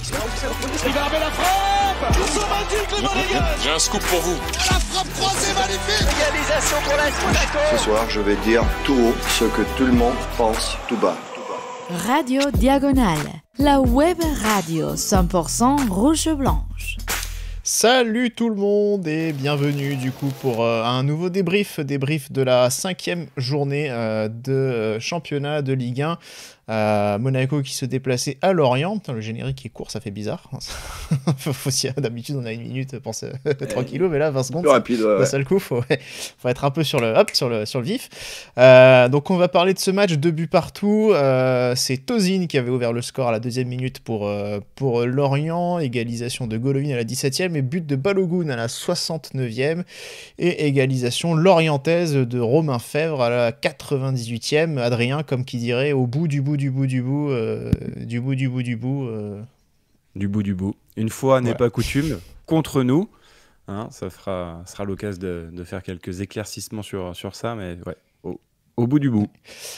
Il va la frappe. Ils sont magiques les Monégasques. J'ai un scoop pour vous. La frappe croisée magnifique. Égalisation pour l'AS Monaco. Ce soir, je vais dire tout haut ce que tout le monde pense tout bas. Radio Diagonale, la web radio 100% rouge-blanche. Salut tout le monde et bienvenue du coup pour un nouveau débrief de la 5e journée de championnat de Ligue 1. Monaco qui se déplaçait à Lorient. Putain, le générique est court, ça fait bizarre. D'habitude on a une minute, pense tranquillou, mais là 20 secondes, rapide, ouais. Ça le coup, faut être un peu sur le vif. Donc on va parler de ce match, 2 buts partout. C'est Tozin qui avait ouvert le score à la 2e minute pour Lorient, égalisation de Golovin à la 17e et but de Balogun à la 69e et égalisation lorientaise de Romain Fèvre à la 98e. Adrien, comme qui dirait, au bout du bout. Du bout du bout. Une fois n'est Voilà. pas coutume, contre nous. Hein, ça sera l'occasion de faire quelques éclaircissements sur ça, mais ouais, au bout du bout.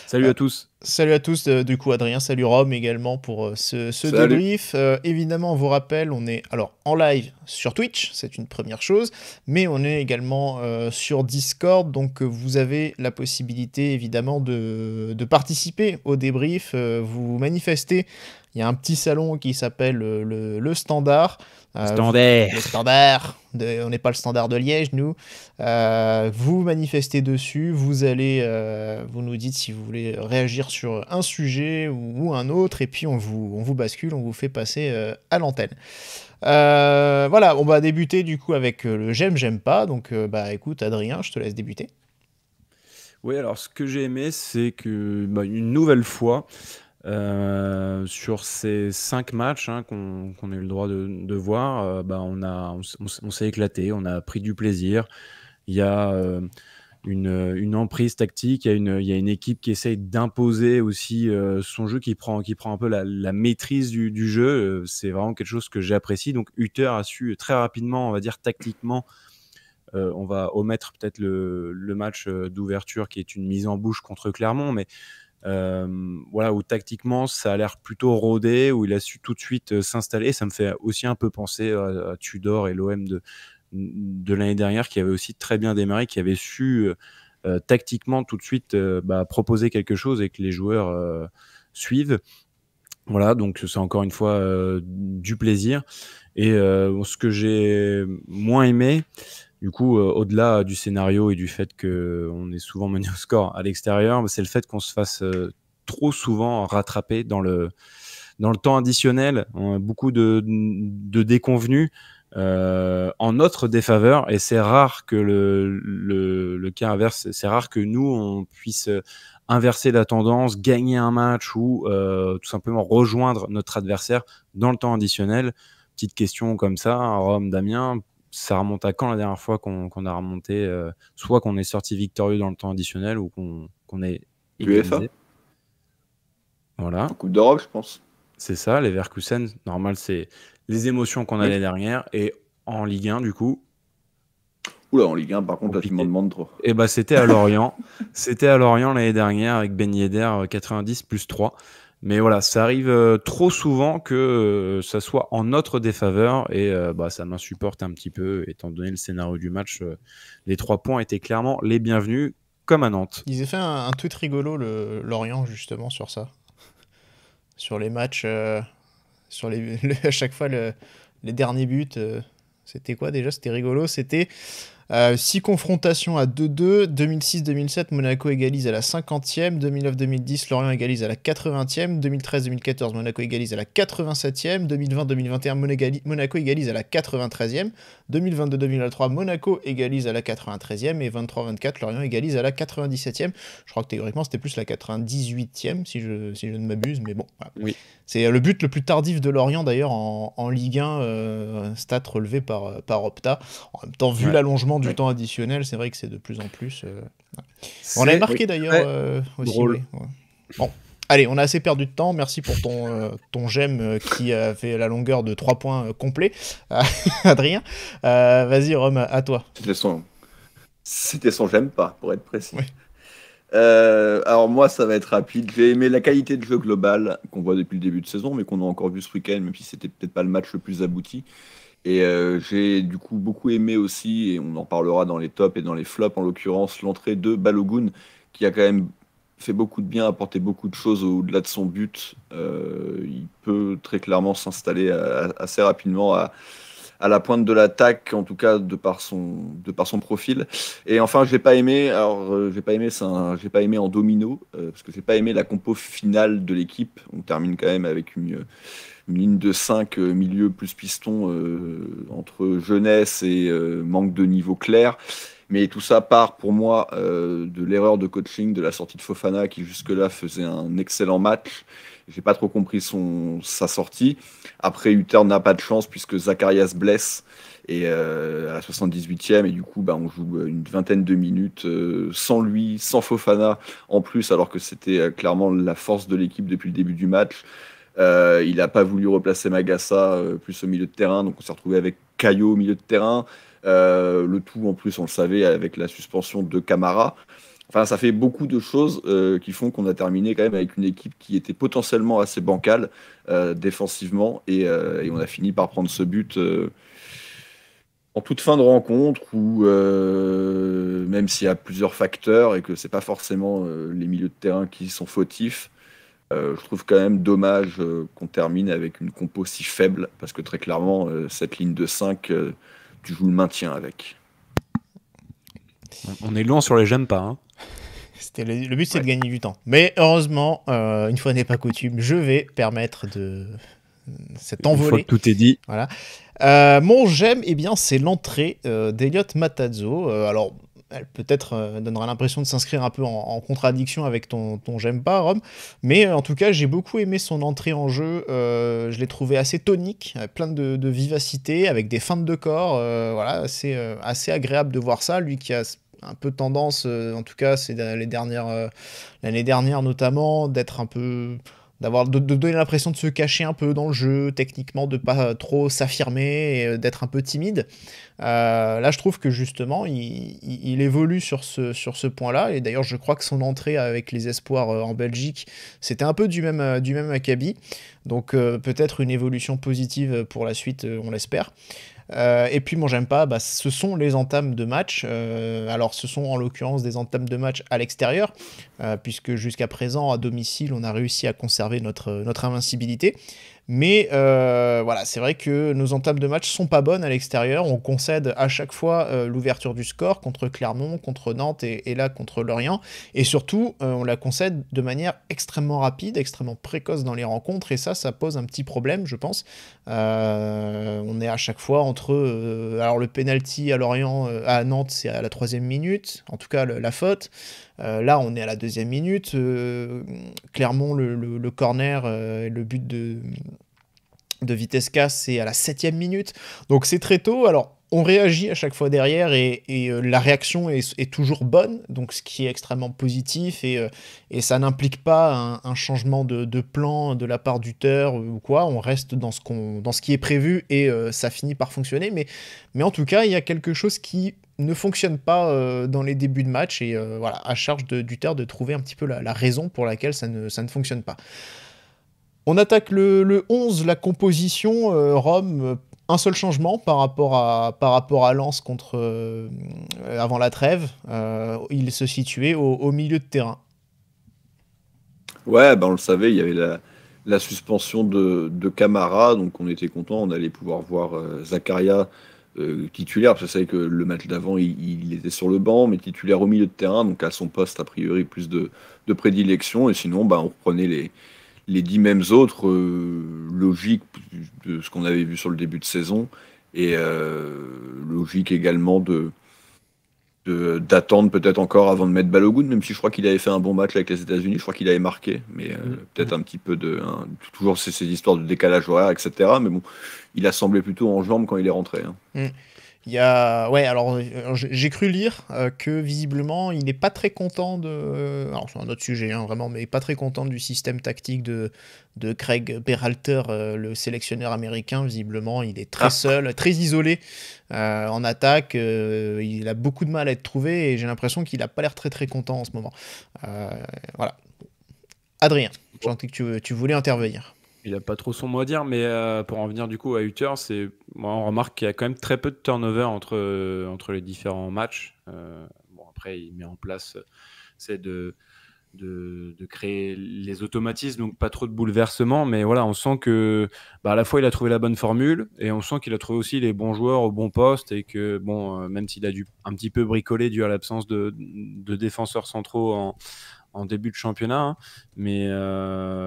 Salut à tous. Salut à tous, du coup Adrien, salut Rome également pour ce Salut. débrief. Évidemment, on vous rappelle, on est alors en live sur Twitch, c'est une première chose, mais on est également sur Discord, donc vous avez la possibilité évidemment de participer au débrief, vous manifestez. Il y a un petit salon qui s'appelle le Standard. Le Standard. On n'est pas le Standard de Liège, nous. Vous manifestez dessus. Vous allez, vous nous dites si vous voulez réagir sur un sujet ou un autre, et puis on vous bascule, on vous fait passer à l'antenne. Voilà, on va débuter du coup avec le j'aime pas. Donc, écoute, Adrien, je te laisse débuter. Oui, alors ce que j'ai aimé, c'est que une nouvelle fois, sur ces 5 matchs qu'on a eu le droit de voir, on s'est éclaté, on a pris du plaisir. Il y a une emprise tactique, il y a une équipe qui essaye d'imposer aussi son jeu, qui prend un peu la maîtrise du jeu. C'est vraiment quelque chose que j'apprécie. Donc Hutter a su très rapidement, on va dire tactiquement, on va omettre peut-être le match d'ouverture qui est une mise en bouche contre Clermont, mais où tactiquement ça a l'air plutôt rodé, où il a su tout de suite s'installer. Ça me fait aussi un peu penser à Tudor et l'OM de l'année dernière, qui avait aussi très bien démarré, qui avait su tactiquement tout de suite proposer quelque chose et que les joueurs suivent. Voilà, donc c'est encore une fois du plaisir. Et ce que j'ai moins aimé, du coup, au-delà du scénario et du fait qu'on est souvent mené au score à l'extérieur, c'est le fait qu'on se fasse trop souvent rattraper dans le temps additionnel. On a beaucoup de déconvenus en notre défaveur, et c'est rare que le cas inverse, c'est rare que nous, on puisse inverser la tendance, gagner un match ou tout simplement rejoindre notre adversaire dans le temps additionnel. Petite question comme ça, Rome, Damien, ça remonte à quand la dernière fois qu'on a remonté, soit qu'on est sorti victorieux dans le temps additionnel ou qu'on est UEFA. égalisé. Voilà, Coupe d'Europe, je pense. c'est ça, les Leverkusen, normal, c'est les émotions qu'on a l'année dernière. Et en Ligue 1, du coup, Oula, en Ligue 1, par contre, là, tu compliqué. m'en demandes trop. C'était à Lorient. C'était à Lorient l'année dernière avec Ben Yedder, 90 plus 3. Mais voilà, ça arrive trop souvent que ça soit en notre défaveur, et ça m'insupporte un petit peu, étant donné le scénario du match. Les 3 points étaient clairement les bienvenus, comme à Nantes. Ils ont fait un tweet rigolo, le Lorient, justement, sur ça. Sur les matchs, sur à chaque fois, les derniers buts, c'était quoi déjà? C'était rigolo, c'était 6 confrontations à 2-2, 2006-2007, Monaco égalise à la 50e, 2009-2010, Lorient égalise à la 80e, 2013-2014, Monaco égalise à la 87e, 2020-2021, Monaco égalise à la 93e, 2022-2023, Monaco égalise à la 93e, et 23-24, Lorient égalise à la 97e. Je crois que théoriquement c'était plus la 98e, si je ne m'abuse, mais bon. Voilà. Oui. C'est le but le plus tardif de Lorient d'ailleurs en Ligue 1, stat relevé par Opta. En même temps, vu l'allongement du temps additionnel, c'est vrai que c'est de plus en plus... On avait marqué d'ailleurs aussi. drôle. Oui, ouais. Bon, allez, on a assez perdu de temps. Merci pour ton j'aime qui a fait la longueur de 3 points complets. Adrien, vas-y Rome, à toi. C'était son j'aime pas, pour être précis. Oui. Alors moi, ça va être rapide. J'ai aimé la qualité de jeu globale qu'on voit depuis le début de saison, mais qu'on a encore vu ce week-end, même si c'était peut-être pas le match le plus abouti. Et j'ai du coup beaucoup aimé aussi, et on en parlera dans les tops et dans les flops en l'occurrence, l'entrée de Balogun, qui a quand même fait beaucoup de bien, apporté beaucoup de choses au-delà de son but. Il peut très clairement s'installer assez rapidement à la pointe de l'attaque, en tout cas de par son profil. Et enfin, j'ai pas aimé, j'ai pas aimé en domino, parce que j'ai pas aimé la compo finale de l'équipe. On termine quand même avec une ligne de 5 milieu plus piston entre jeunesse et manque de niveau clair. Mais tout ça part pour moi de l'erreur de coaching de la sortie de Fofana qui jusque-là faisait un excellent match. J'ai pas trop compris sa sortie. Après, Hutter n'a pas de chance puisque Zacharias blesse et à la 78e et du coup on joue une vingtaine de minutes sans lui, sans Fofana en plus, alors que c'était clairement la force de l'équipe depuis le début du match. Il n'a pas voulu replacer Magassa plus au milieu de terrain, donc on s'est retrouvé avec Caillot au milieu de terrain. Le tout en plus, on le savait, avec la suspension de Camara. Enfin, ça fait beaucoup de choses qui font qu'on a terminé quand même avec une équipe qui était potentiellement assez bancale défensivement et on a fini par prendre ce but en toute fin de rencontre où même s'il y a plusieurs facteurs et que c'est pas forcément les milieux de terrain qui sont fautifs, je trouve quand même dommage qu'on termine avec une compo si faible parce que très clairement cette ligne de 5 tu joues le maintien avec. On est loin sur les j'aime pas. Hein. Le but, c'est de gagner du temps. Mais heureusement, une fois n'est pas coutume, je vais permettre de cet envolé. Une fois que tout est dit. Voilà. Mon j'aime, eh bien, c'est l'entrée d'Eliott Matarazzo. Alors, elle peut-être donnera l'impression de s'inscrire un peu en contradiction avec ton j'aime pas, Rome. Mais en tout cas, j'ai beaucoup aimé son entrée en jeu. Je l'ai trouvé assez tonique, plein de vivacité, avec des feintes de corps. Voilà, c'est assez agréable de voir ça. Lui qui a un peu tendance, en tout cas, c'est l'année dernière notamment, d'être un peu... de donner l'impression de se cacher un peu dans le jeu, techniquement, de pas trop s'affirmer, et d'être un peu timide. Là, je trouve que justement, il évolue sur ce point-là, et d'ailleurs, je crois que son entrée avec les espoirs en Belgique, c'était un peu du même acabit, donc peut-être une évolution positive pour la suite, on l'espère. Et puis moi j'aime pas, ce sont les entames de match. Alors ce sont en l'occurrence des entames de match à l'extérieur, puisque jusqu'à présent à domicile on a réussi à conserver notre invincibilité. Mais voilà, c'est vrai que nos entames de match sont pas bonnes à l'extérieur. On concède à chaque fois l'ouverture du score contre Clermont, contre Nantes et là contre Lorient. Et surtout, on la concède de manière extrêmement rapide, extrêmement précoce dans les rencontres. Et ça pose un petit problème, je pense. On est à chaque fois entre... alors le penalty à Lorient, à Nantes, c'est à la 3e minute. En tout cas, la faute. Là, on est à la 2e minute. Clermont, le corner, le but de Vitesca, c'est à la 7e minute. Donc c'est très tôt. Alors, on réagit à chaque fois derrière et la réaction est toujours bonne, donc ce qui est extrêmement positif et ça n'implique pas un changement de plan de la part d'Hutter ou quoi. On reste dans ce qui est prévu et ça finit par fonctionner. Mais en tout cas, il y a quelque chose qui ne fonctionne pas dans les débuts de match et voilà, à charge d'Hutter de trouver un petit peu la raison pour laquelle ça ne fonctionne pas. On attaque le 11, la composition. Rome, un seul changement par rapport à Lens avant la trêve. Il se situait au milieu de terrain. Ouais, on le savait, il y avait la suspension de Camara, donc on était content, on allait pouvoir voir Zakaria titulaire, parce que c'est vrai que le match d'avant, il était sur le banc, mais titulaire au milieu de terrain, donc à son poste, a priori, plus de prédilection, et sinon, on reprenait les 10 mêmes autres, logique de ce qu'on avait vu sur le début de saison, et logique également d'attendre peut-être encore avant de mettre Balogun, même si je crois qu'il avait fait un bon match avec les États-Unis, je crois qu'il avait marqué, mais peut-être un petit peu toujours ces histoires de décalage horaire, etc. Mais bon, il a semblé plutôt en jambes quand il est rentré. Hein. Ouais, alors j'ai cru lire que visiblement il n'est pas très content de. Alors c'est un autre sujet, hein, vraiment, mais pas très content du système tactique de Craig Berhalter, le sélectionneur américain. Visiblement, il est très seul, très isolé en attaque. Il a beaucoup de mal à être trouvé et j'ai l'impression qu'il n'a pas l'air très très content en ce moment. Voilà. Adrien, j'ai senti que tu voulais intervenir. Il n'a pas trop son mot à dire, mais pour en venir du coup à Uther, on remarque qu'il y a quand même très peu de turnover entre les différents matchs. Bon, après, il met en place, c'est de créer les automatismes, donc pas trop de bouleversements, mais voilà, on sent que à la fois il a trouvé la bonne formule et on sent qu'il a trouvé aussi les bons joueurs au bon poste et que même s'il a dû un petit peu bricoler dû à l'absence de défenseurs centraux en début de championnat, hein. Mais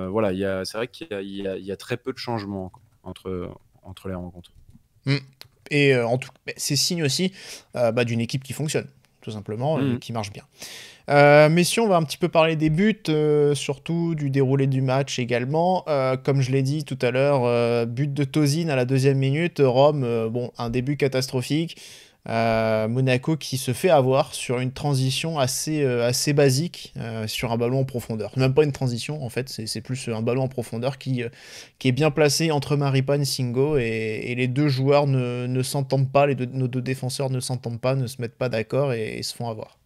voilà, c'est vrai qu'il y a très peu de changements entre les rencontres. Et c'est signe aussi d'une équipe qui fonctionne, tout simplement, et qui marche bien. Messieurs, on va un petit peu parler des buts, surtout du déroulé du match également. Comme je l'ai dit tout à l'heure, but de Tosin à la 2e minute, Rome, un début catastrophique. Monaco qui se fait avoir sur une transition assez basique sur un ballon en profondeur. Même pas une transition en fait, c'est plus un ballon en profondeur qui est bien placé entre Maripane et Singo et les deux joueurs ne s'entendent pas, nos deux défenseurs ne s'entendent pas, ne se mettent pas d'accord et se font avoir.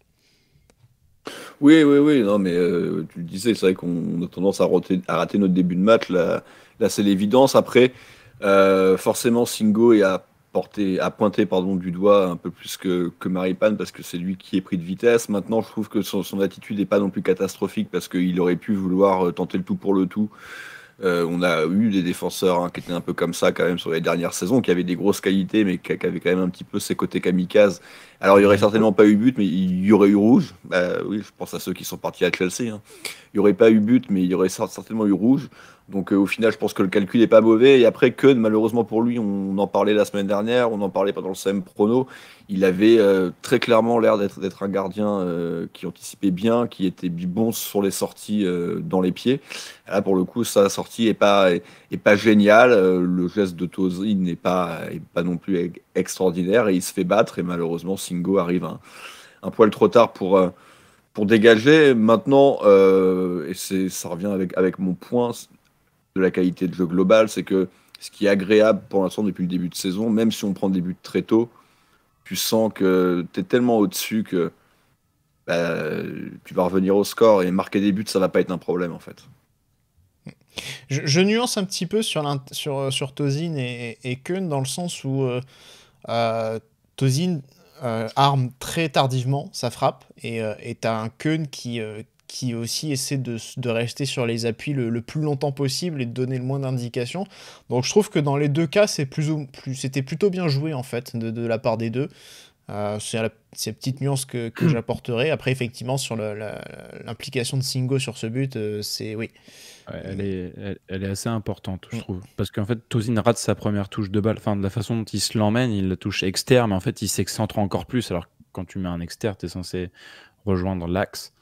Oui, non, mais tu le disais, c'est vrai qu'on a tendance à rater notre début de match. Là c'est l'évidence. Après, forcément, Singo a pointé du doigt un peu plus que Maripane parce que c'est lui qui est pris de vitesse. Maintenant, je trouve que son attitude n'est pas non plus catastrophique parce qu'il aurait pu vouloir tenter le tout pour le tout. On a eu des défenseurs qui étaient un peu comme ça quand même sur les dernières saisons, qui avaient des grosses qualités, mais qui avaient quand même un petit peu ses côtés kamikazes. Alors il n'y aurait certainement pas eu but, mais il y aurait eu rouge. Oui, je pense à ceux qui sont partis à Chelsea. Hein. Il n'y aurait pas eu but, mais il y aurait certainement eu rouge. Donc au final, je pense que le calcul n'est pas mauvais. Et après, Keun, malheureusement pour lui, on en parlait la semaine dernière, on en parlait pendant le CM Prono. Il avait très clairement l'air d'être un gardien qui anticipait bien, qui était bon sur les sorties dans les pieds. Là, pour le coup, sa sortie est pas géniale. Le geste de Tosin n'est pas non plus extraordinaire et il se fait battre. Et malheureusement, Singo arrive un poil trop tard pour dégager. Maintenant, et ça revient avec mon point de la qualité de jeu global, c'est que ce qui est agréable pour l'instant depuis le début de saison, même si on prend des buts très tôt, tu sens que tu es tellement au-dessus que tu vas revenir au score et marquer des buts, ça va pas être un problème en fait. Je nuance un petit peu sur Tosin et Keun dans le sens où Tosin arme très tardivement sa frappe et t'as un Keun qui aussi essaie de rester sur les appuis le plus longtemps possible et de donner le moins d'indications. Donc je trouve que dans les deux cas, c'était plutôt bien joué en fait de la part des deux. C'est la petite nuance que j'apporterai. Après, effectivement, sur l'implication de Singo sur ce but, c'est oui. Ouais, elle est assez importante, je trouve. Parce qu'en fait, Tosin rate sa première touche de balle. Enfin, de la façon dont il se l'emmène, il la touche externe, mais en fait, il s'excentre encore plus. Alors, quand tu mets un externe, tu es censé rejoindre l'axe.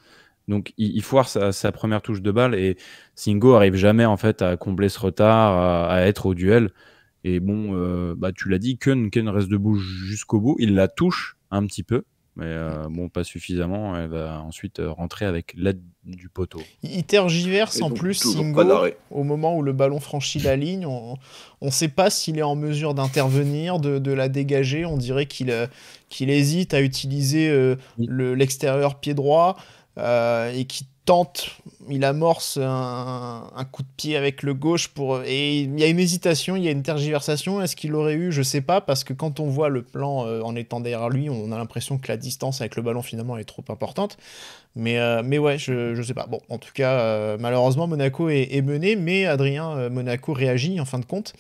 Donc, il foire sa première touche de balle et Singo arrive jamais en fait à combler ce retard, à être au duel. Et bon, tu l'as dit, Keun reste debout jusqu'au bout. Il la touche un petit peu, mais pas suffisamment. Elle va ensuite rentrer avec l'aide du poteau. Il tergiverse en plus, Singo, au moment où le ballon franchit la ligne. On ne sait pas s'il est en mesure d'intervenir, de la dégager. On dirait qu'il hésite à utiliser l'extérieur pied droit. Et qui tente, il amorce un coup de pied avec le gauche et il y a une hésitation, il y a une tergiversation. Est-ce qu'il aurait eu, je sais pas, parce que quand on voit le plan en étant derrière lui, on a l'impression que la distance avec le ballon finalement est trop importante. Mais ouais, je sais pas. Bon, en tout cas, malheureusement Monaco est mené, mais Adrien, Monaco réagit en fin de compte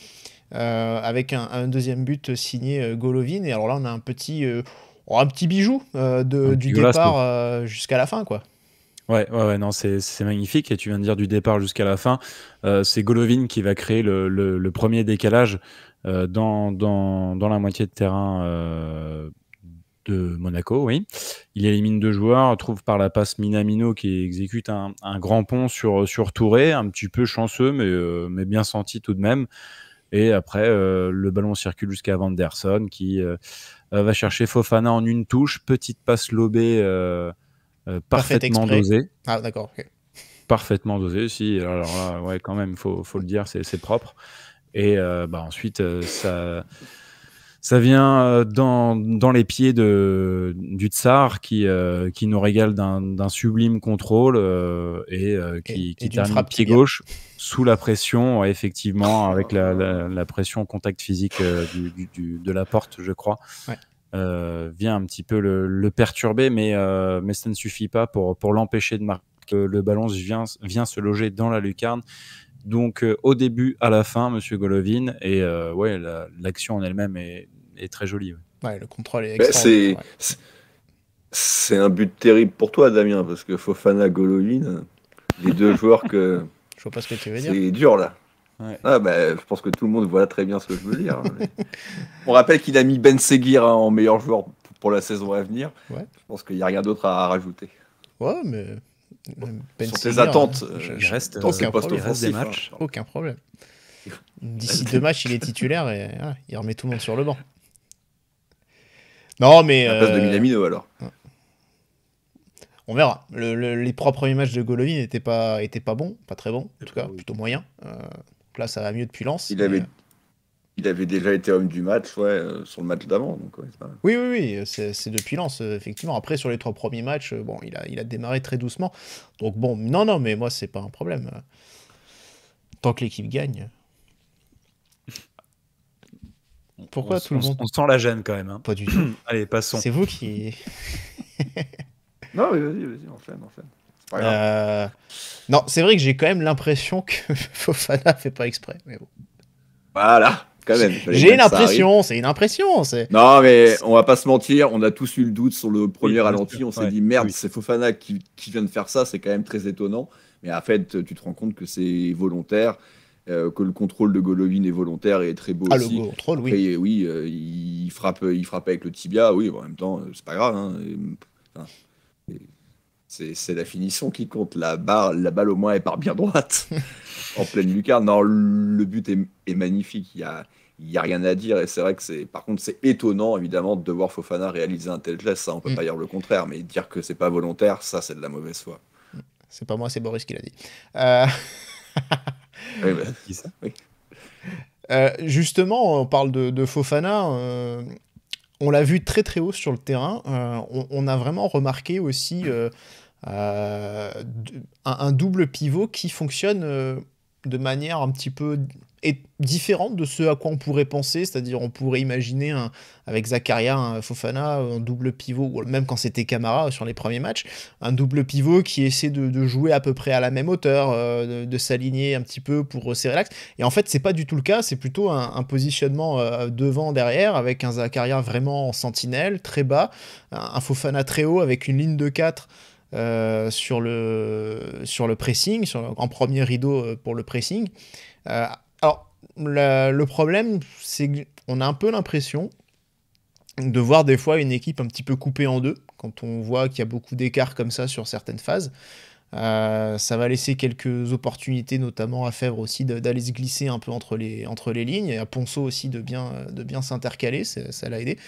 avec un deuxième but signé Golovin. Et alors là, on a un petit bijou du départ jusqu'à la fin, quoi. Ouais, non, c'est magnifique. Et tu viens de dire du départ jusqu'à la fin. C'est Golovin qui va créer le premier décalage dans la moitié de terrain de Monaco, oui. Il élimine deux joueurs, trouve par la passe Minamino qui exécute un grand pont sur Touré, un petit peu chanceux, mais bien senti tout de même. Et après, le ballon circule jusqu'à Vanderson qui va chercher Fofana en une touche. Petite passe lobée parfaitement dosée. Ah, d'accord, ok. Parfaitement dosée, si. Alors là, ouais, quand même, faut le dire, c'est propre. Et ensuite, ça vient dans les pieds du Tsar qui nous régale d'un sublime contrôle et qui termine pied gauche sous la pression, effectivement, avec la pression contact physique de la porte, je crois. Ouais. Vient un petit peu le perturber, mais ça ne suffit pas pour l'empêcher de marquer. Le ballon vient se loger dans la lucarne. Donc au début, à la fin, Monsieur Golovin, et l'action en elle-même est très jolie. Ouais, le contrôle est extraordinaire. C'est un but terrible pour toi, Damien, parce que Fofana, Golovin, les deux joueurs que... Je vois pas ce que tu veux dire. C'est dur, là. Ouais. Je pense que tout le monde voit très bien ce que je veux dire. On rappelle qu'il a mis Ben Seguir en meilleur joueur pour la saison à venir. Ouais. Je pense qu'il n'y a rien d'autre à rajouter. Ouais, mais... Ben sur tes attentes, il reste des matchs. Aucun problème. D'ici 2 matchs, il est titulaire et il remet tout le monde sur le banc. Non, mais... À la place de Minamino, alors. On verra. Les 3 premiers matchs de Golovin n'étaient pas bons, pas très bons, en tout cas, plutôt moyens. Là, ça va mieux depuis Lens. Il avait déjà été homme du match, sur le match d'avant. Donc, Oui, c'est depuis Lens, effectivement. Après, sur les 3 premiers matchs, il a démarré très doucement. Donc bon, non, mais moi, c'est pas un problème. Tant que l'équipe gagne. Pourquoi tout le monde... On sent la gêne quand même. Hein. Pas du tout. Allez, passons. C'est vous qui... Non, vas-y, enchaîne. C'est pas grave. Non, c'est vrai que j'ai quand même l'impression que Fofana fait pas exprès. Mais bon. Voilà, quand même. J'ai une impression, c'est une impression. Non, mais on va pas se mentir, on a tous eu le doute sur le premier ralenti. On s'est dit, merde, oui. c'est Fofana qui vient de faire ça, c'est quand même très étonnant. Mais en fait, tu te rends compte que c'est volontaire, que le contrôle de Golovin est volontaire et est très beau aussi. Le contrôle, oui. Après, oui, il frappe avec le tibia, oui, en même temps, c'est pas grave. Hein. C'est la finition qui compte. La balle au moins elle part bien droite en pleine lucarne. Non, le but est magnifique. Il y a rien à dire. Et c'est vrai que par contre c'est étonnant évidemment de voir Fofana réaliser un tel geste. Ça, on peut pas dire le contraire, mais dire que c'est pas volontaire, ça c'est de la mauvaise foi. C'est pas moi, c'est Boris qui l'a dit. Oui, qui ça oui. Justement, on parle de Fofana. On l'a vu très très haut sur le terrain. On a vraiment remarqué aussi un double pivot qui fonctionne de manière un petit peu différente de ce à quoi on pourrait penser. C'est-à-dire on pourrait imaginer avec Zakaria, un Fofana, un double pivot, ou même quand c'était Camara sur les premiers matchs, un double pivot qui essaie de jouer à peu près à la même hauteur, de s'aligner un petit peu pour resserrer l'axe. Et en fait, c'est pas du tout le cas. C'est plutôt un positionnement devant, derrière, avec un Zakaria vraiment en sentinelle, très bas, un Fofana très haut avec une ligne de 4 sur le pressing, en premier rideau pour le pressing. Alors, le problème, c'est qu'on a un peu l'impression de voir des fois une équipe un petit peu coupée en deux, quand on voit qu'il y a beaucoup d'écart comme ça sur certaines phases. Ça va laisser quelques opportunités, notamment à Fèvre aussi, d'aller se glisser un peu entre les lignes, et à Ponceau aussi de bien s'intercaler, ça l'a aidé.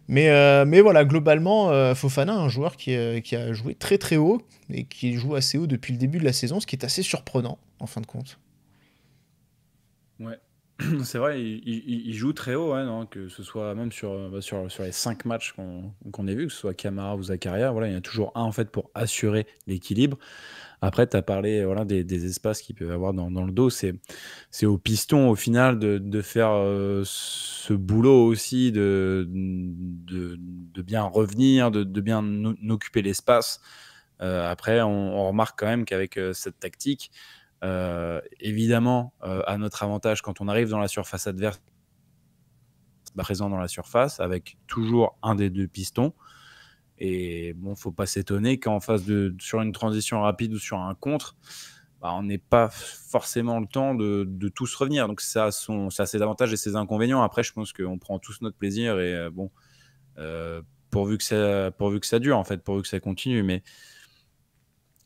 Mais voilà, globalement, Fofana, un joueur qui a joué très très haut, et qui joue assez haut depuis le début de la saison, ce qui est assez surprenant, en fin de compte. Ouais, c'est vrai, il joue très haut, hein, non, que ce soit même sur les 5 matchs qu'on a vus, que ce soit Camara ou Zakaria, voilà, il y en a toujours un en fait pour assurer l'équilibre. Après, tu as parlé des espaces qu'il peut y avoir dans le dos. C'est au piston, au final, de faire ce boulot aussi, de bien revenir, de bien occuper l'espace. Après, on remarque quand même qu'avec cette tactique, évidemment, à notre avantage, quand on arrive dans la surface adverse, présent dans la surface, avec toujours un des deux pistons. Et bon, faut pas s'étonner qu'en face sur une transition rapide ou sur un contre, on n'ait pas forcément le temps de tous revenir. Donc ça a ses avantages et ses inconvénients. Après, je pense qu'on prend tous notre plaisir et pourvu que ça dure, en fait, pourvu que ça continue. Mais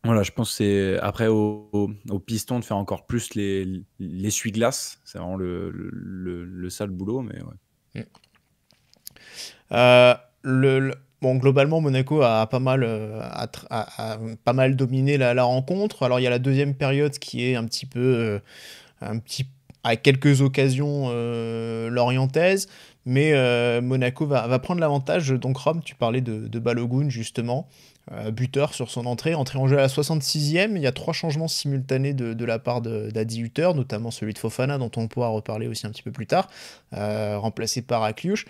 Voilà, je pense que c'est après au piston de faire encore plus l'essuie-glace. C'est vraiment le sale boulot, mais ouais. Euh, bon, globalement, Monaco a pas mal, a pas mal dominé la rencontre. Alors, il y a la deuxième période qui est un petit peu, à quelques occasions lorientaises, mais Monaco va prendre l'avantage. Donc, Rome, tu parlais de Balogun, justement. Buteur sur son entrée en jeu à la 66e. Il y a 3 changements simultanés de la part d'Adi Hutter, notamment celui de Fofana, dont on pourra reparler aussi un petit peu plus tard, remplacé par Akliouche.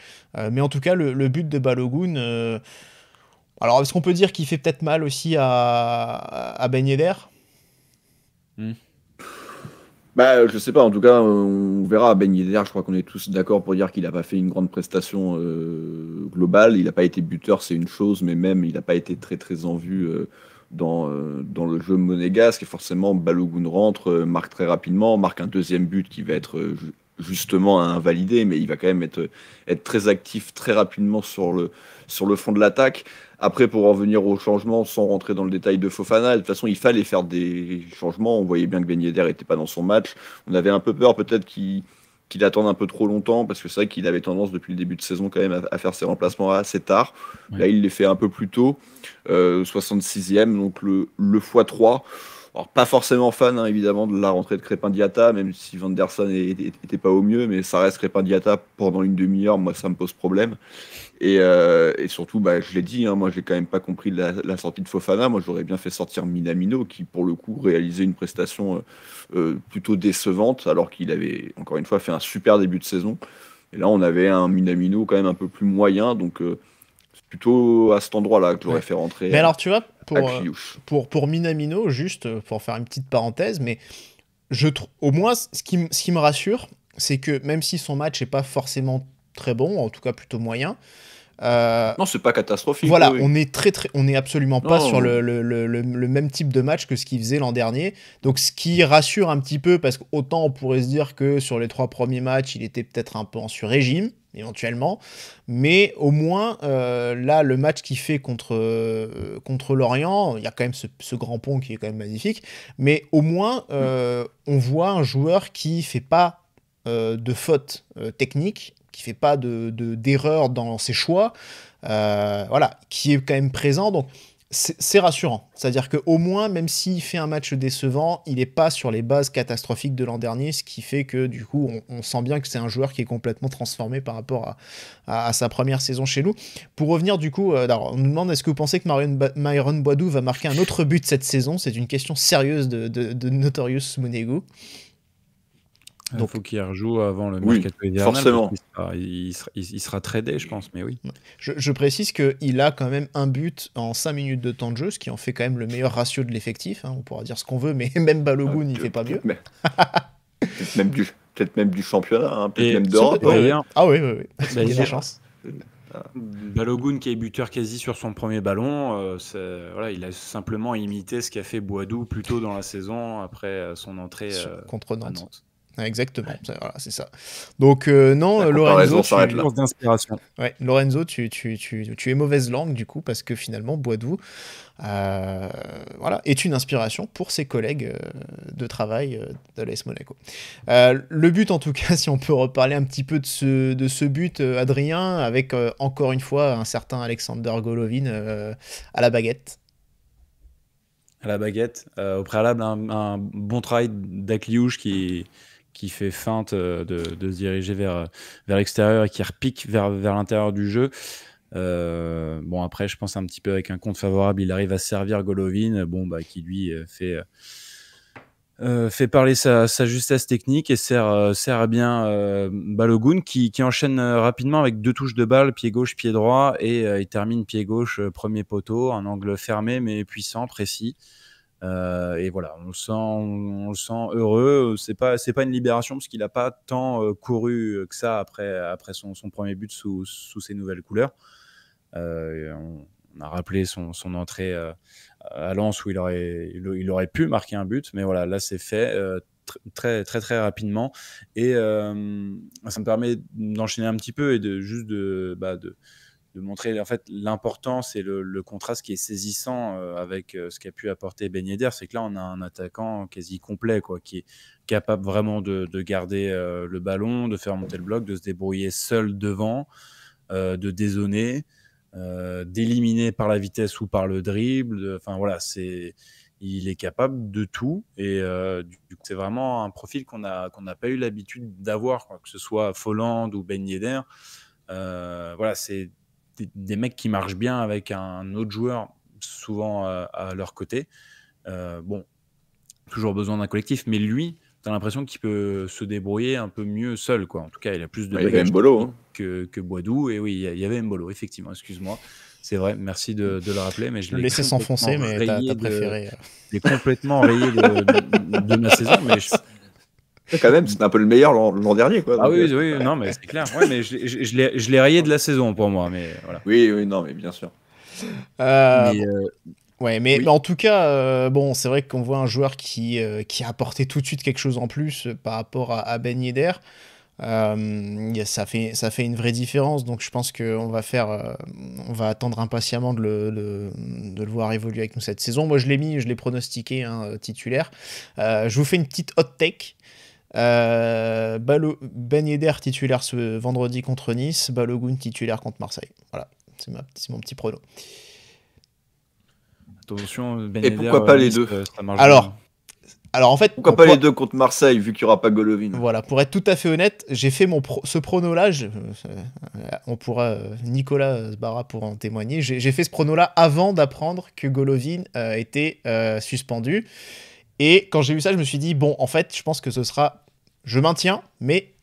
Mais en tout cas, le but de Balogun, alors est-ce qu'on peut dire qu'il fait peut-être mal aussi à Ben Yedder? Bah, je sais pas, en tout cas, on verra. Ben Yedder, je crois qu'on est tous d'accord pour dire qu'il n'a pas fait une grande prestation globale. Il n'a pas été buteur, c'est une chose, mais même il n'a pas été très très en vue dans le jeu monégasque. Et forcément, Balogun rentre, marque très rapidement, marque un deuxième but qui va être justement à invalider, mais il va quand même être très actif très rapidement sur le fond de l'attaque. Après, pour en venir au changement, sans rentrer dans le détail de Fofana, de toute façon, il fallait faire des changements. On voyait bien que Ben Yedder n'était pas dans son match. On avait un peu peur peut-être qu'il attende un peu trop longtemps, parce que c'est vrai qu'il avait tendance depuis le début de saison quand même à faire ses remplacements assez tard. Ouais. Là, il les fait un peu plus tôt, 66e, donc le x3. Alors, pas forcément fan, hein, évidemment, de la rentrée de Crépin Diatta, même si Van der Sar n'était pas au mieux, mais ça reste Crépin Diatta pendant une demi-heure, moi ça me pose problème. Et surtout, bah, je l'ai dit, hein, moi j'ai quand même pas compris la sortie de Fofana. Moi j'aurais bien fait sortir Minamino, qui pour le coup réalisait une prestation plutôt décevante, alors qu'il avait encore une fois fait un super début de saison. Et là on avait un Minamino quand même un peu plus moyen, donc c'est plutôt à cet endroit-là que j'aurais Ouais. fait rentrer Mais alors, tu vois, Akliouche. pour Minamino, juste pour faire une petite parenthèse, mais au moins, ce qui me rassure, c'est que même si son match n'est pas forcément très bon, en tout cas plutôt moyen, Non, c'est pas catastrophique. voilà, oui. on est absolument pas Non. sur le même type de match que ce qu'il faisait l'an dernier. Donc, ce qui rassure un petit peu, parce qu'autant on pourrait se dire que sur les 3 premiers matchs, il était peut-être un peu en sur-régime, éventuellement. Mais au moins, là, le match qu'il fait contre Lorient, il y a quand même ce grand pont qui est quand même magnifique. Mais au moins, on voit un joueur qui fait pas de fautes techniques, qui fait pas d'erreur dans ses choix, voilà, qui est quand même présent. Donc c'est rassurant. C'est-à-dire qu'au moins, même s'il fait un match décevant, il n'est pas sur les bases catastrophiques de l'an dernier, ce qui fait que du coup, on sent bien que c'est un joueur qui est complètement transformé par rapport à sa première saison chez nous. Pour revenir du coup, alors, on nous demande est-ce que vous pensez que Myron Boadou va marquer un autre but cette saison? C'est une question sérieuse de Notorious Monégu. Il faut qu'il rejoue avant le Oui, mercato hivernal, forcément. parce qu'il sera tradé, je pense, mais oui. Je précise qu'il a quand même un but en 5 minutes de temps de jeu, ce qui en fait quand même le meilleur ratio de l'effectif. Hein. On pourra dire ce qu'on veut, mais même Balogun, il fait pas mieux. Peut-être même du championnat, hein, peut-être Et même d'Europe. sur- d'ailleurs- Ah oui. Il y a des D'ailleurs, chances. Balogun qui est buteur quasi sur son premier ballon, voilà, il a simplement imité ce qu'a fait Boadou plus tôt dans la saison après son entrée Contre à Nantes. Nantes. Exactement, voilà, c'est ça. Donc non, La Lorenzo, comparaison s'arrête là. Source d'inspiration. Lorenzo, tu es mauvaise langue du coup, parce que finalement, Boadou voilà, est une inspiration pour ses collègues de travail de l'AS Monaco. Le but, en tout cas, si on peut reparler un petit peu de ce but, Adrien, avec encore une fois un certain Alexander Golovin à la baguette. À la baguette. Au préalable, un bon travail d'Akliouche qui fait feinte de se diriger vers l'extérieur et qui repique vers l'intérieur du jeu. Bon, après, je pense un petit peu avec un compte favorable, il arrive à servir Golovin, qui lui fait parler sa justesse technique et sert bien Balogun qui enchaîne rapidement avec 2 touches de balle, pied gauche, pied droit, et il termine pied gauche, premier poteau, un angle fermé mais puissant, précis. Et voilà, on le sent heureux. C'est pas une libération parce qu'il n'a pas tant couru que ça après son premier but sous ses nouvelles couleurs. On a rappelé son entrée à Lens où il aurait pu marquer un but, mais voilà, là c'est fait très très très rapidement, et ça me permet d'enchaîner un petit peu et de montrer en fait l'importance et le contraste qui est saisissant avec ce qu'a pu apporter Ben Yedder, c'est que là on a un attaquant quasi complet, quoi, qui est capable vraiment de garder le ballon, de faire monter le bloc, de se débrouiller seul devant, de dézoner, d'éliminer par la vitesse ou par le dribble. Enfin voilà, il est capable de tout, et du coup c'est vraiment un profil qu'on n'a pas eu l'habitude d'avoir, quoi, que ce soit Folland ou Ben Yedder. Voilà, c'est des mecs qui marchent bien avec un autre joueur souvent à leur côté. Bon, toujours besoin d'un collectif, mais lui, t'as l'impression qu'il peut se débrouiller un peu mieux seul, quoi. En tout cas, il a plus de Il y avait bagage Mbolo, hein. que Boadou. Et oui, il y avait Mbolo, effectivement, excuse-moi. C'est vrai, merci de le rappeler, mais je l'ai laissé s'enfoncer, mais t'as rayé préféré. Je l'ai complètement rayé de ma saison, mais Quand même, c'était un peu le meilleur l'an dernier, quoi. ah Donc, oui, non, mais c'est clair. Ouais, mais je l'ai rayé de la saison pour moi, mais voilà. oui, non, mais bien sûr. Mais, Ouais, mais oui. en tout cas, bon, c'est vrai qu'on voit un joueur qui a apporté tout de suite quelque chose en plus par rapport à Ben Yedder. Ça fait une vraie différence, donc je pense qu'on on va attendre impatiemment de le voir évoluer avec nous cette saison. Moi, je l'ai pronostiqué, hein, titulaire. Je vous fais une petite hot take. Ben Yedder titulaire ce vendredi contre Nice, Balogun titulaire contre Marseille. Voilà, c'est mon petit prono. Attention, Ben Et Yedder, pourquoi pas les Nice, deux ça marche Alors, en fait, Pourquoi pas les deux contre Marseille, vu qu'il n'y aura pas Golovin? Voilà, pour être tout à fait honnête, j'ai fait ce prono-là, on pourra, Nicolas Sbarra pourra en témoigner, j'ai fait ce prono-là avant d'apprendre que Golovin était suspendu. Et quand j'ai vu ça, je me suis dit, bon, en fait, je pense que je maintiens, mais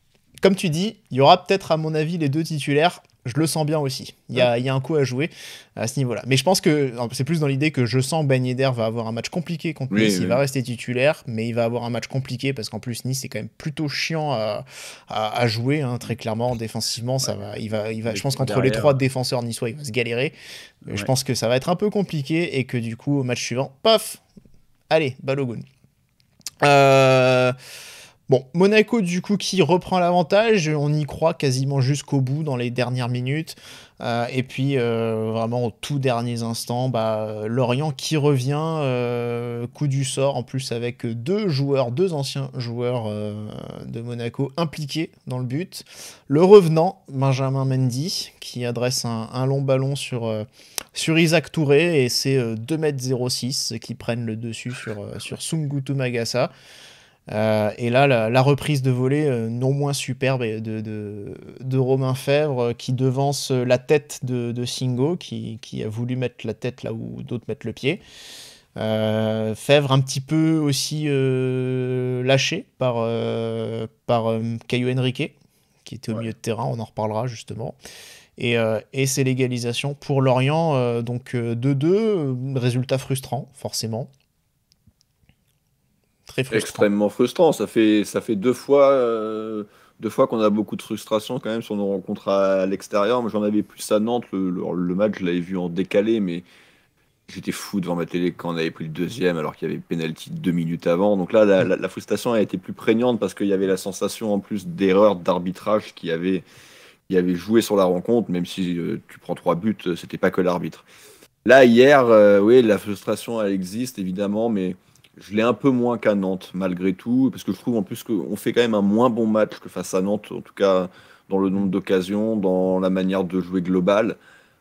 comme tu dis, il y aura peut-être, à mon avis, les deux titulaires. Je le sens bien aussi. Il y a un coup à jouer à ce niveau-là. Mais je pense que c'est plus dans l'idée que je sens Ben Yedder va avoir un match compliqué contre Nice. Il va rester titulaire, mais il va avoir un match compliqué parce qu'en plus, Nice, c'est quand même plutôt chiant à jouer, hein, très clairement. Défensivement, je pense qu'entre les trois défenseurs niçois, il va se galérer. Ouais. Je pense que ça va être un peu compliqué et que du coup, au match suivant, paf, allez, Balogun. Bon, Monaco, du coup, qui reprend l'avantage, on y croit quasiment jusqu'au bout dans les dernières minutes. Et puis, vraiment, aux tout derniers instants, Lorient qui revient, coup du sort, en plus avec deux anciens joueurs de Monaco impliqués dans le but. Le revenant, Benjamin Mendy, qui adresse un long ballon sur Isaac Touré, et c'est 2,06 m qui prennent le dessus sur Sungutu Magassa. Et là, la reprise de volée non moins superbe de Romain Fèvre, qui devance la tête de Singo, qui a voulu mettre la tête là où d'autres mettent le pied. Fèvre un petit peu aussi lâché par Caio Henrique, qui était au milieu de terrain, on en reparlera justement. Et c'est l'égalisation pour Lorient, donc 2-2, résultat frustrant, forcément. Très frustrant. Extrêmement frustrant. Ça fait deux fois qu'on a beaucoup de frustration quand même sur nos rencontres à l'extérieur. Moi, j'en avais plus à Nantes. Le match, je l'avais vu en décalé, mais j'étais fou devant ma télé quand on avait pris le deuxième, alors qu'il y avait penalty 2 minutes avant. Donc là, la frustration a été plus prégnante parce qu'il y avait la sensation en plus d'erreur d'arbitrage qui avait joué sur la rencontre, même si tu prends 3 buts, c'était pas que l'arbitre. Là, hier, oui, la frustration, elle existe évidemment, mais je l'ai un peu moins qu'à Nantes, malgré tout, parce que je trouve en plus qu'on fait quand même un moins bon match que face à Nantes, en tout cas dans le nombre d'occasions, dans la manière de jouer globale.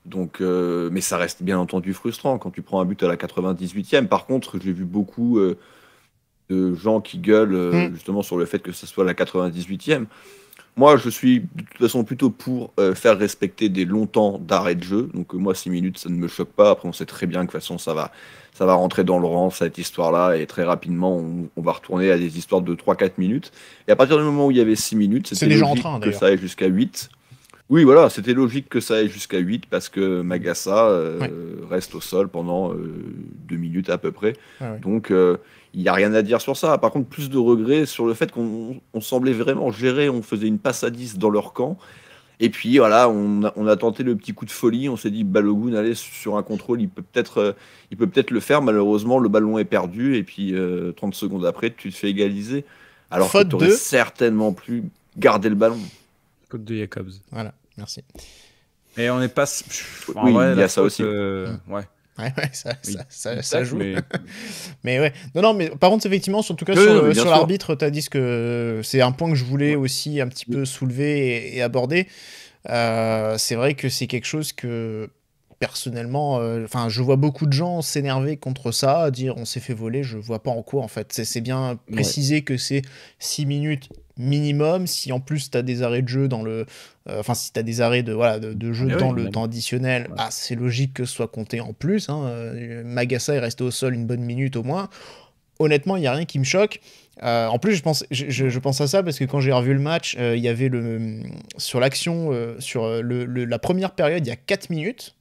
Donc, mais ça reste bien entendu frustrant quand tu prends un but à la 98e. Par contre, j'ai vu beaucoup de gens qui gueulent justement sur le fait que ce soit la 98e. Moi, je suis de toute façon plutôt pour faire respecter des longs temps d'arrêt de jeu. Donc moi, 6 minutes, ça ne me choque pas. Après, on sait très bien que de toute façon, ça va rentrer dans le rang, cette histoire-là. Et très rapidement, on va retourner à des histoires de 3-4 minutes. Et à partir du moment où il y avait 6 minutes, c'était logique que ça aille jusqu'à 8. Oui, voilà, c'était logique que ça aille jusqu'à 8 parce que Magassa reste au sol pendant 2 minutes à peu près. Ah, ouais. Donc, il n'y a rien à dire sur ça. Par contre, plus de regrets sur le fait qu'on semblait vraiment gérer. On faisait une passe à 10 dans leur camp. Et puis, voilà, on a tenté le petit coup de folie. On s'est dit, Balogun, allez, sur un contrôle, il peut peut-être le faire. Malheureusement, le ballon est perdu. Et puis, 30 secondes après, tu te fais égaliser. Alors que tu aurais certainement plus gardé le ballon. Faute de Jacobs. Voilà, merci. Et on n'est pas. En Oui, vrai, il y la a ça faute, aussi. ouais. Ouais, ça Il ça tacle, joue. mais Mais ouais. Non, mais par contre, effectivement, en tout cas, Oui, sur, non, mais bien sur sûr. l'arbitre, tu as dit ce que c'est un point que je voulais Ouais. aussi un petit Oui. peu soulever et aborder. C'est vrai que c'est quelque chose que, personnellement, enfin, je vois beaucoup de gens s'énerver contre ça, dire on s'est fait voler, je vois pas en quoi, en fait. C'est bien Ouais. précisé que c'est 6 minutes minimum. Si en plus tu as des arrêts de jeu dans le. Enfin, si tu as des arrêts de jeu Ah, dans oui, le même. temps additionnel, Ouais. bah, c'est logique que ce soit compté en plus. Hein. Magassa est resté au sol une bonne minute au moins. Honnêtement, il n'y a rien qui me choque. En plus, je pense à ça parce que quand j'ai revu le match, il y avait sur l'action, sur la première période, il y a 4 minutes.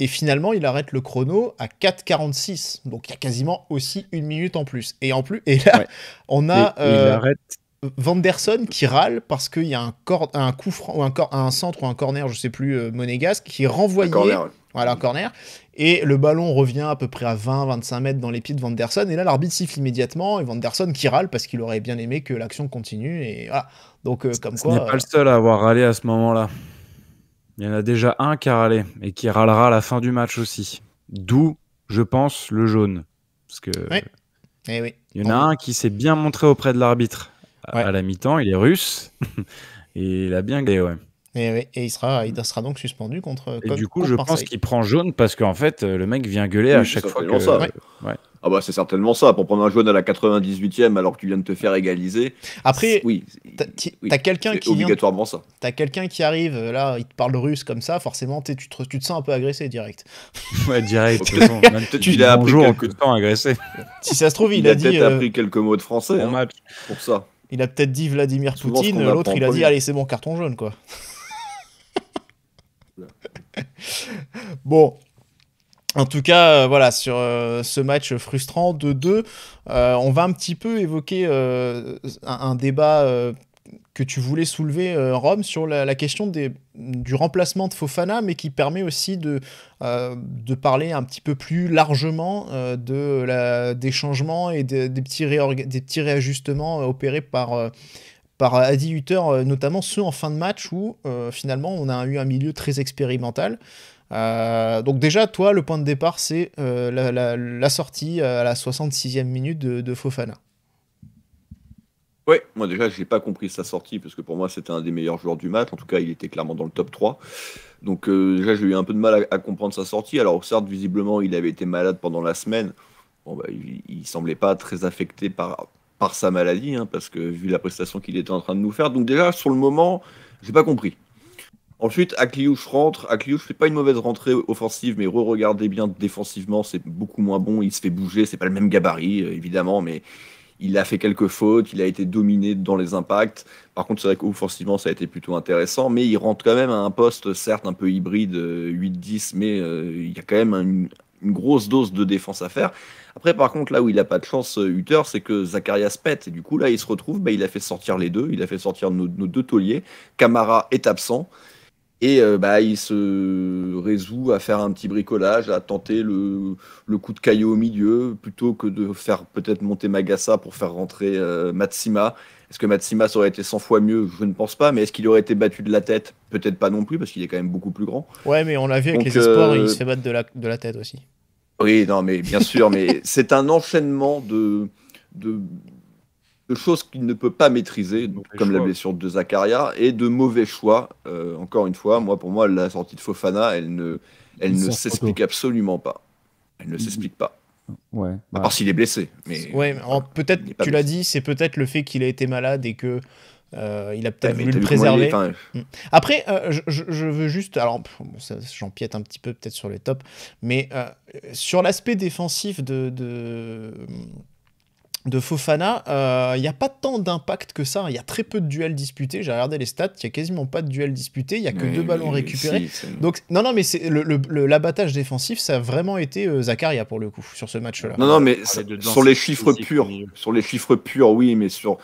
Et finalement, il arrête le chrono à 4,46. Donc, il y a quasiment aussi une minute en plus. Et là, Ouais. on Et a il arrête. Vanderson qui râle parce qu'il y a un coup franc, ou un centre ou un corner, je sais plus, monégasque, qui est Un renvoyé. corner. Voilà, un corner. Et le ballon revient à peu près à 20-25 mètres dans les pieds de Vanderson. Et là, l'arbitre siffle immédiatement. Et Vanderson qui râle parce qu'il aurait bien aimé que l'action continue. Et voilà. Donc, comme Ce n'est quoi. pas le seul à avoir râlé à ce moment-là. Il y en a déjà un qui a râlé et qui râlera à la fin du match aussi. D'où, je pense, le jaune. Parce que Ouais. Eh oui. il y en a un qui s'est bien montré auprès de l'arbitre Ouais. à la mi-temps. Il est russe et il a bien gagné. Ouais. Et, oui. Et il sera donc suspendu contre. Et du coup, contre je pense Marseille. qu'il prend jaune parce qu'en fait, le mec vient gueuler à Oui, chaque c'est fois certainement que. ça. Ouais. Ah bah c'est certainement ça, pour prendre un jaune à la 98e alors que tu viens de te faire égaliser. Après, Oui, t'as quelqu'un c'est qui vient. obligatoirement ça. T'as quelqu'un qui arrive, là, il te parle russe comme ça, forcément, tu te sens un peu agressé direct. Ouais, direct. Ok. de toute façon, même Peut-être tu qu'il dis a appris bonjour en quelques- peu de temps agressé. Si ça se trouve, Il a peut-être appris quelques mots de français Bon hein, match. pour ça. il a peut-être dit Vladimir Souvent, ce Poutine, qu'on l'autre apprend il a en dit premier. allez c'est bon, carton jaune quoi. Bon, en tout cas, voilà, sur ce match frustrant 2-2, on va un petit peu évoquer un débat que tu voulais soulever, Rome, sur la question du remplacement de Fofana, mais qui permet aussi de parler un petit peu plus largement des changements et des petits réajustements opérés par Adi Hutter, notamment ceux en fin de match où finalement on a eu un milieu très expérimental. Donc déjà, toi, le point de départ, c'est la sortie à la 66e minute de Fofana. Ouais, moi déjà, j'ai pas compris sa sortie parce que pour moi, c'était un des meilleurs joueurs du match. En tout cas, il était clairement dans le top 3. Donc déjà, j'ai eu un peu de mal à comprendre sa sortie. Alors certes, visiblement, il avait été malade pendant la semaine. Bon, bah, il semblait pas très affecté par sa maladie, hein, parce que vu la prestation qu'il était en train de nous faire. Donc déjà, sur le moment, j'ai pas compris. Ensuite, Akliouche rentre. Akliouche fait pas une mauvaise rentrée offensive, mais re-regardez bien défensivement, c'est beaucoup moins bon. Il se fait bouger, c'est pas le même gabarit, évidemment, mais il a fait quelques fautes, il a été dominé dans les impacts. Par contre, c'est vrai qu'offensivement, ça a été plutôt intéressant, mais il rentre quand même à un poste, certes un peu hybride, 8-10, mais il y a quand même une grosse dose de défense à faire. Après, par contre, là où il n'a pas de chance, Hutter, c'est que Zacharias pète. Et du coup, là, il se retrouve, il a fait sortir les deux, il a fait sortir nos deux tauliers. Camara est absent. Et il se résout à faire un petit bricolage, à tenter le coup de caillou au milieu, plutôt que de faire peut-être monter Magassa pour faire rentrer Matsima. Est-ce que Matsima, ça aurait été 100 fois mieux? Je ne pense pas. Mais est-ce qu'il aurait été battu de la tête? Peut-être pas non plus, parce qu'il est quand même beaucoup plus grand. Ouais, mais on l'a vu avec Donc, les espoirs, il se fait battre de la tête aussi. Oui, non, mais bien sûr, mais c'est un enchaînement de choses qu'il ne peut pas maîtriser, comme la blessure de Zakaria, et de mauvais choix. Encore une fois, pour moi, la sortie de Fofana, elle ne s'explique absolument pas. Elle ne s'explique pas. Ouais. À part s'il est blessé. Mais ouais, peut-être, il est pas tu l'as blessé. dit, c'est peut-être le fait qu'il a été malade et que il a peut-être Ouais, mais voulu t'as le vu comment il est, préserver. Après, je veux juste, alors j'empiète un petit peu peut-être sur les tops, mais sur l'aspect défensif de Fofana, il n'y a pas tant d'impact que ça. Il y a très peu de duels disputés. J'ai regardé les stats, il n'y a quasiment pas de duels disputés. Il n'y a que 2 ballons récupérés. Donc, non, mais c'est l'abattage défensif, ça a vraiment été Zakaria pour le coup, sur ce match-là. Non, mais sur les chiffres purs. purs, oui, mais sur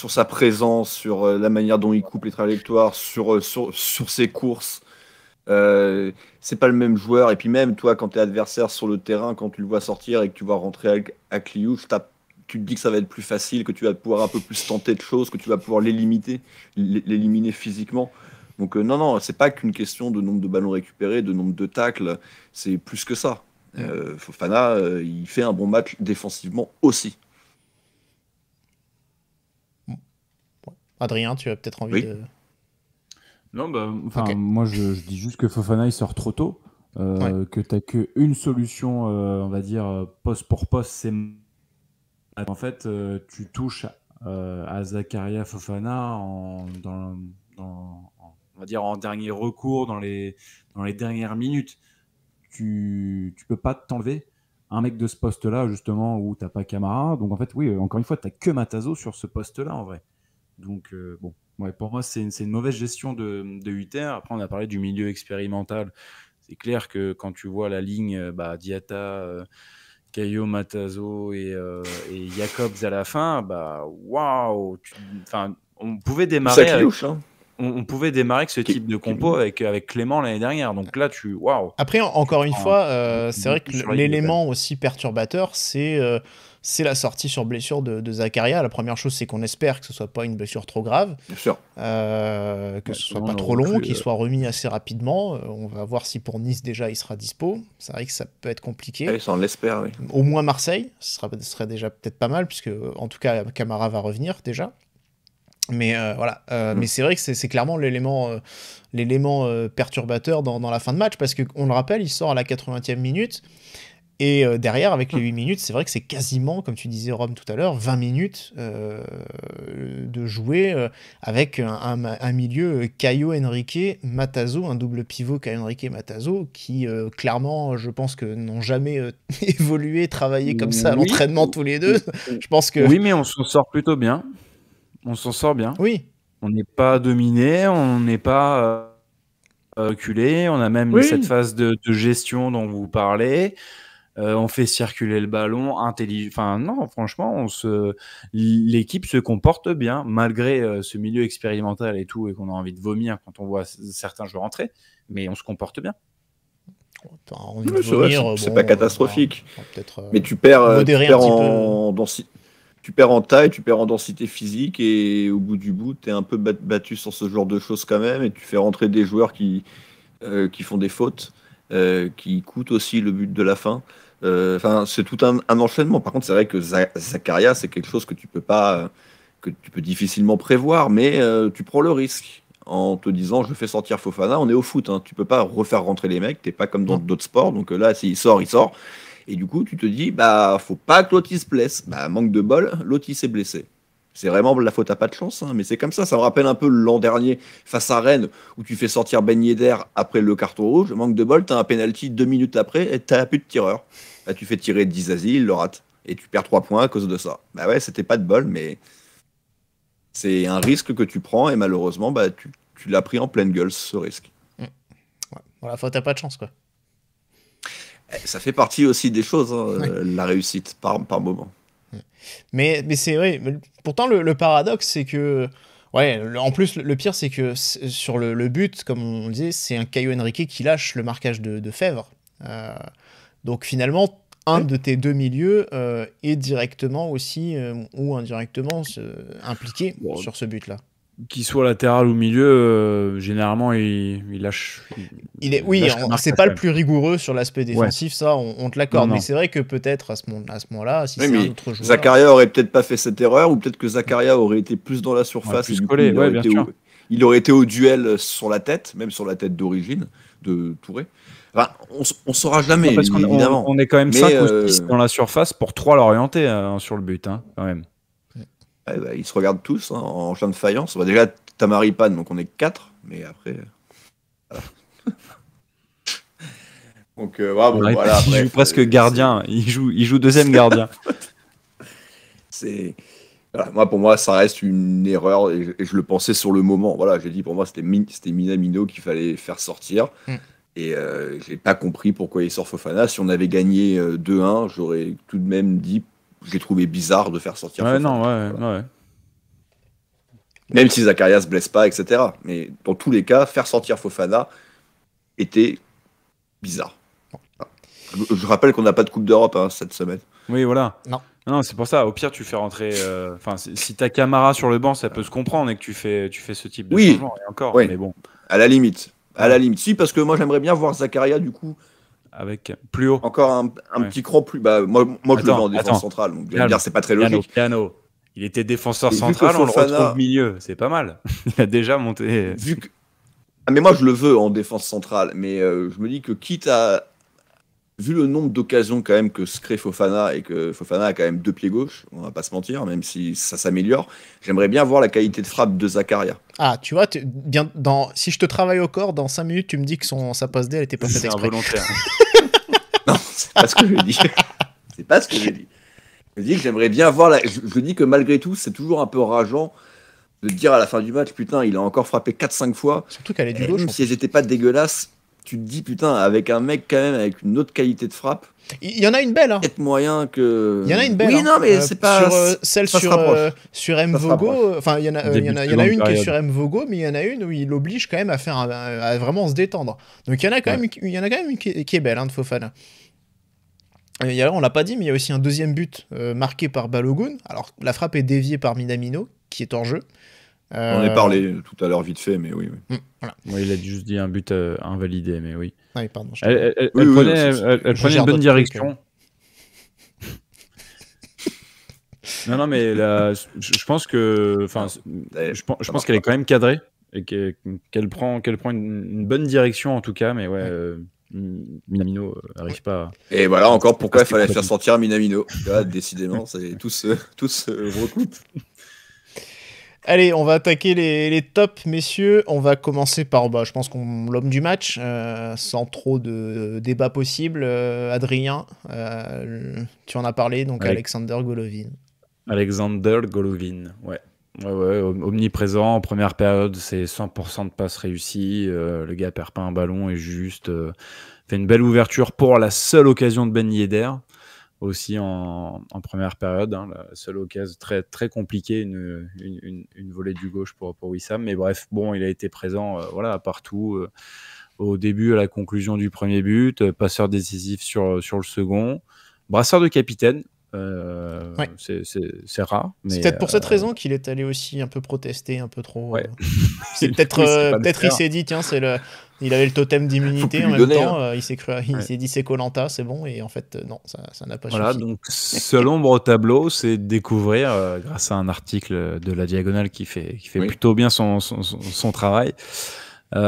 sa présence, sur la manière dont il coupe les trajectoires, sur ses courses. C'est pas le même joueur, et puis même toi quand tu es adversaire sur le terrain, quand tu le vois sortir et que tu vois rentrer à Kliouche, tu te dis que ça va être plus facile, que tu vas pouvoir un peu plus tenter de choses, que tu vas pouvoir l'éliminer physiquement. Donc non, c'est pas qu'une question de nombre de ballons récupérés, de nombre de tacles, c'est plus que ça. Fofana, il fait un bon match défensivement aussi. Adrien, tu as peut-être envie Oui. de... Non, Ok. moi je dis juste que Fofana il sort trop tôt, que t'as qu'une solution, on va dire poste pour poste, c'est en fait tu touches à Zakaria Fofana on va dire en dernier recours dans les dernières minutes. Tu peux pas t'enlever un mec de ce poste-là justement où t'as pas Camara. Donc en fait oui, encore une fois t'as que Matazo sur ce poste-là en vrai. Donc bon, ouais, pour moi c'est une mauvaise gestion de Hutter. Après on a parlé du milieu expérimental. C'est clair que quand tu vois la ligne Diatta, Caio, Matazo et Jacobs à la fin, waouh, on pouvait démarrer avec, on pouvait démarrer avec ce type de compo avec Clément l'année dernière. Donc là waouh. Après encore une fois, c'est vrai que l'élément aussi perturbateur, c'est la sortie sur blessure de Zakaria. La première chose, c'est qu'on espère que ce soit pas une blessure trop grave, Bien sûr. que ce soit pas trop long, qu'il soit remis assez rapidement. On va voir si pour Nice déjà il sera dispo. C'est vrai que ça peut être compliqué. Oui, ça on l'espère, oui. Au moins Marseille, ce serait déjà peut-être pas mal, puisque en tout cas Camara va revenir déjà. Mais voilà, mais c'est vrai que c'est clairement l'élément perturbateur dans la fin de match, parce qu'on le rappelle, il sort à la 80e minute. Et derrière, avec les 8 minutes, c'est vrai que c'est quasiment, comme tu disais, Rome, tout à l'heure, 20 minutes de jouer avec un milieu Caio, Henrique, Matazo, un double pivot Caio, Henrique, Matazo, qui clairement, je pense que n'ont jamais évolué, travaillé comme ça à l'entraînement tous les deux. Je pense que... Oui, mais on s'en sort plutôt bien. On s'en sort bien. Oui. On n'est pas dominé, on n'est pas reculé. On a même cette phase de gestion dont vous parlez. On fait circuler le ballon, Enfin, non, franchement, l'équipe se comporte bien, malgré ce milieu expérimental et tout, et qu'on a envie de vomir quand on voit certains joueurs entrer, mais on se comporte bien. C'est pas catastrophique. Mais tu perds en taille, tu perds en densité physique, et au bout du bout, tu es un peu battu sur ce genre de choses quand même, et tu fais rentrer des joueurs qui font des fautes, qui coûtent aussi le but de la fin. C'est tout un enchaînement. Par contre, c'est vrai que Zakaria, c'est quelque chose que tu peux difficilement prévoir, mais tu prends le risque en te disant je fais sortir Fofana. On est au foot, hein, tu peux pas refaire rentrer les mecs, t'es pas comme dans d'autres sports. Donc là, s'il sort, il sort. Et du coup, tu te dis faut pas que Lotis se blesse. Manque de bol, Lotis est blessé. C'est vraiment la faute à pas de chance, hein, mais c'est comme ça. Ça me rappelle un peu l'an dernier face à Rennes, où tu fais sortir Ben Yedder après le carton rouge. Manque de bol, tu as un penalty 2 minutes après et tu n'as plus de tireur. Là, tu fais tirer Dizazi, il le rate. Et tu perds 3 points à cause de ça. Ouais, c'était pas de bol, mais c'est un risque que tu prends, et malheureusement, tu l'as pris en pleine gueule, ce risque. Ouais. Voilà, faute à pas de chance, quoi. Ça fait partie aussi des choses, hein, la réussite par moment. Mais c'est vrai. Pourtant, le paradoxe, c'est que... Ouais, en plus, le pire, c'est que sur le but, comme on disait, c'est un Caio Henrique qui lâche le marquage de Fèvre. Donc finalement, un de tes deux milieux est directement aussi, ou indirectement, impliqué sur ce but-là. Qu'il soit latéral ou milieu, généralement, il lâche. C'est pas le plus rigoureux sur l'aspect défensif, ça, on te l'accorde. Mais c'est vrai que peut-être à ce moment-là, si c'est un autre joueur. Zakaria aurait peut-être pas fait cette erreur, ou peut-être que Zakaria aurait été plus dans la surface. Plus collé, il aurait été au duel sur la tête, même sur la tête d'origine de Touré. Enfin, on saura jamais, évidemment. On est quand même 5 ou 6 dans la surface pour 3 l'orienter sur le but, hein, quand même. Ils se regardent tous en champ de faïence. Déjà, t'as Maripane, donc on est 4, mais après. Voilà. Donc voilà. Il joue presque gardien. Il joue deuxième gardien. Voilà, pour moi, ça reste une erreur, et je le pensais sur le moment. Voilà, j'ai dit pour moi, c'était Minamino qu'il fallait faire sortir. Et j'ai pas compris pourquoi il sort Fofana. Si on avait gagné 2-1, j'aurais tout de même dit. J'ai trouvé bizarre de faire sortir Fofana. Même si Zakaria se blesse pas, etc. Mais dans tous les cas, faire sortir Fofana était bizarre. Je rappelle qu'on n'a pas de Coupe d'Europe cette semaine. Oui, voilà. Non, c'est pour ça. Au pire, tu fais rentrer. Si t'as Camara sur le banc, ça peut se comprendre, et que tu fais ce type de changement. Et encore, mais bon. À la limite. Si, parce que moi, j'aimerais bien voir Zakaria, du coup, avec plus haut. encore un Ouais. petit cran plus. Bah, moi je le veux en défense Attends. centrale. Donc, je vais dire, c'est pas très logique. Piano. Il était défenseur Et vu que central, on le Fofana- retrouve milieu. C'est pas mal. Il a déjà monté. Vu que... Ah, mais moi, je le veux en défense centrale. Mais je me dis que quitte à. Vu le nombre d'occasions quand même que se crée Fofana et que Fofana a quand même 2 pieds gauche, on va pas se mentir, même si ça s'améliore, j'aimerais bien voir la qualité de frappe de Zakaria. Ah, tu vois, si je te travaille au corps, dans 5 minutes, tu me dis que sa passe D, elle était pas faite C'est exprès. involontaire. Non, c'est pas ce que j'ai dit. C'est pas ce que j'ai dit. Je dis que j'aimerais bien voir je dis que malgré tout, c'est toujours un peu rageant de dire à la fin du match, putain, il a encore frappé 4-5 fois. Surtout qu'elle est du Et gauche. même si elles étaient pas dégueulasses, tu te dis, putain, avec un mec quand même avec une autre qualité de frappe, Il y en a une belle, hein. peut-être moyen que. Il y en a une belle. Oui, hein. non, mais c'est pas. Celle ça se sur rapproche. M. Ça se Vogo. rapproche. Enfin, il y en a Début de une seconde qui est période. sur M. Vogo, mais il y en a une où il l'oblige quand même à faire à vraiment se détendre. Donc il y en a quand même une qui est belle, hein, de Fofana. On l'a pas dit, mais il y a aussi un deuxième but marqué par Balogun. Alors la frappe est déviée par Minamino, qui est hors jeu. On en a parlé tout à l'heure vite fait, mais oui. Voilà. Ouais, il a juste dit un but invalidé, mais oui. Ouais, pardon. Elle Oui, oui, prenait, c'est- elle je prenait gère une bonne d'autres trucs, direction. Non, mais là, je pense que, enfin, je pense qu'elle est quand même cadrée et qu'elle prend une bonne direction en tout cas, mais ouais, Minamino n'arrive pas. Et voilà encore pourquoi il c'est fallait complètement. faire sortir Minamino. Là, décidément, c'est tout se recoupe. Allez, on va attaquer les tops, messieurs. On va commencer par, je pense qu'on l'homme du match, sans trop de débat possible. Adrien, tu en as parlé, donc Ouais. Alexander Golovin. Alexander Golovin, ouais. Ouais, omniprésent. En première période, c'est 100% de passes réussies. Le gars perd pas un ballon et juste fait une belle ouverture pour la seule occasion de Ben Yedder. Aussi en première période, hein, la seule occasion très, très compliquée, une volée du gauche pour Wissam. Mais bref, bon, il a été présent voilà, partout. Au début, à la conclusion du premier but, passeur décisif sur le second. Brasseur de capitaine. Ouais. C'est rare. C'est mais, peut-être pour cette raison qu'il est allé aussi un peu protester, un peu trop. Ouais. C'est Du peut-être coup, il sait pas le il faire. s'est dit, tiens, il avait le totem d'immunité Faut en plus même lui donner, temps. Il Ouais. s'est dit, c'est Koh-Lanta, c'est bon. Et en fait, non, ça n'a pas Voilà, suffi. donc seul ombre au tableau, c'est de découvrir, grâce à un article de la Diagonale qui fait Oui. plutôt bien son travail, c'est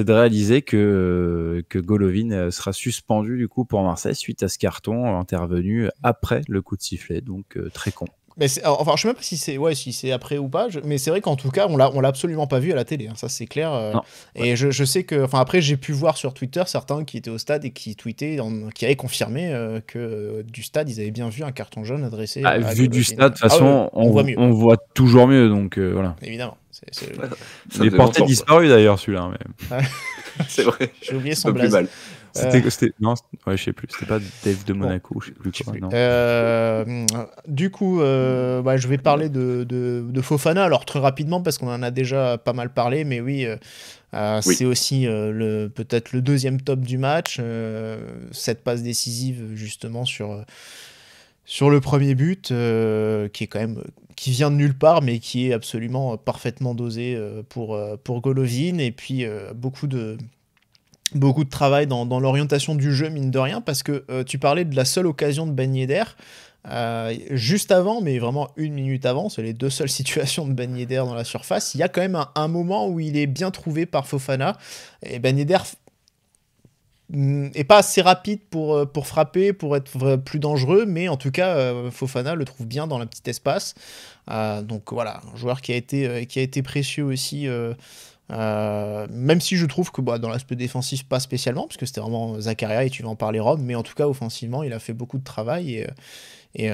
de réaliser que Golovin sera suspendu du coup pour Marseille suite à ce carton intervenu après le coup de sifflet, donc très con. Mais enfin, je sais même pas si c'est après ou pas, mais c'est vrai qu'en tout cas, on l'a absolument pas vu à la télé, hein, ça c'est clair. Non. Et je sais que, enfin après, j'ai pu voir sur Twitter certains qui étaient au stade et qui tweetaient, qui avaient confirmé que du stade, ils avaient bien vu un carton jaune adressé à Vu du Golovin. stade, de toute Ah façon, ouais, on voit mieux, on voit toujours mieux, donc voilà. évidemment. Ça Il est faisait porté longtemps, disparu d'ailleurs celui-là. Mais... C'est vrai. J'ai oublié C'est son pas plus blaze. mal. Non, je sais plus. C'était pas Dave de Monaco, je sais plus quoi. Non. Du coup, je vais parler de Fofana, alors très rapidement parce qu'on en a déjà pas mal parlé, mais oui, Oui. c'est aussi peut-être le deuxième top du match, cette passe décisive justement sur le premier but, qui est quand même qui vient de nulle part, mais qui est absolument parfaitement dosé pour Golovin, et puis beaucoup de travail dans l'orientation du jeu, mine de rien, parce que tu parlais de la seule occasion de Ben Yedder. Juste avant, mais vraiment 1 minute avant, c'est les 2 seules situations de Ben Yedder dans la surface, il y a quand même un moment où il est bien trouvé par Fofana, et Ben Yedder est pas assez rapide pour frapper, pour être plus dangereux, mais en tout cas, Fofana le trouve bien dans le petit espace. Donc voilà, un joueur qui a été précieux aussi, même si je trouve que dans l'aspect défensif pas spécialement, parce que c'était vraiment Zakaria et tu vas en parler Rob, mais en tout cas offensivement il a fait beaucoup de travail et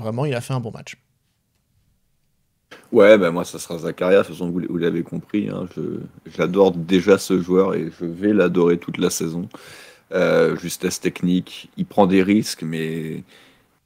vraiment il a fait un bon match. Ouais, moi ça sera Zakaria, de toute façon vous l'avez compris, hein, j'adore déjà ce joueur et je vais l'adorer toute la saison. Justesse technique, il prend des risques, mais de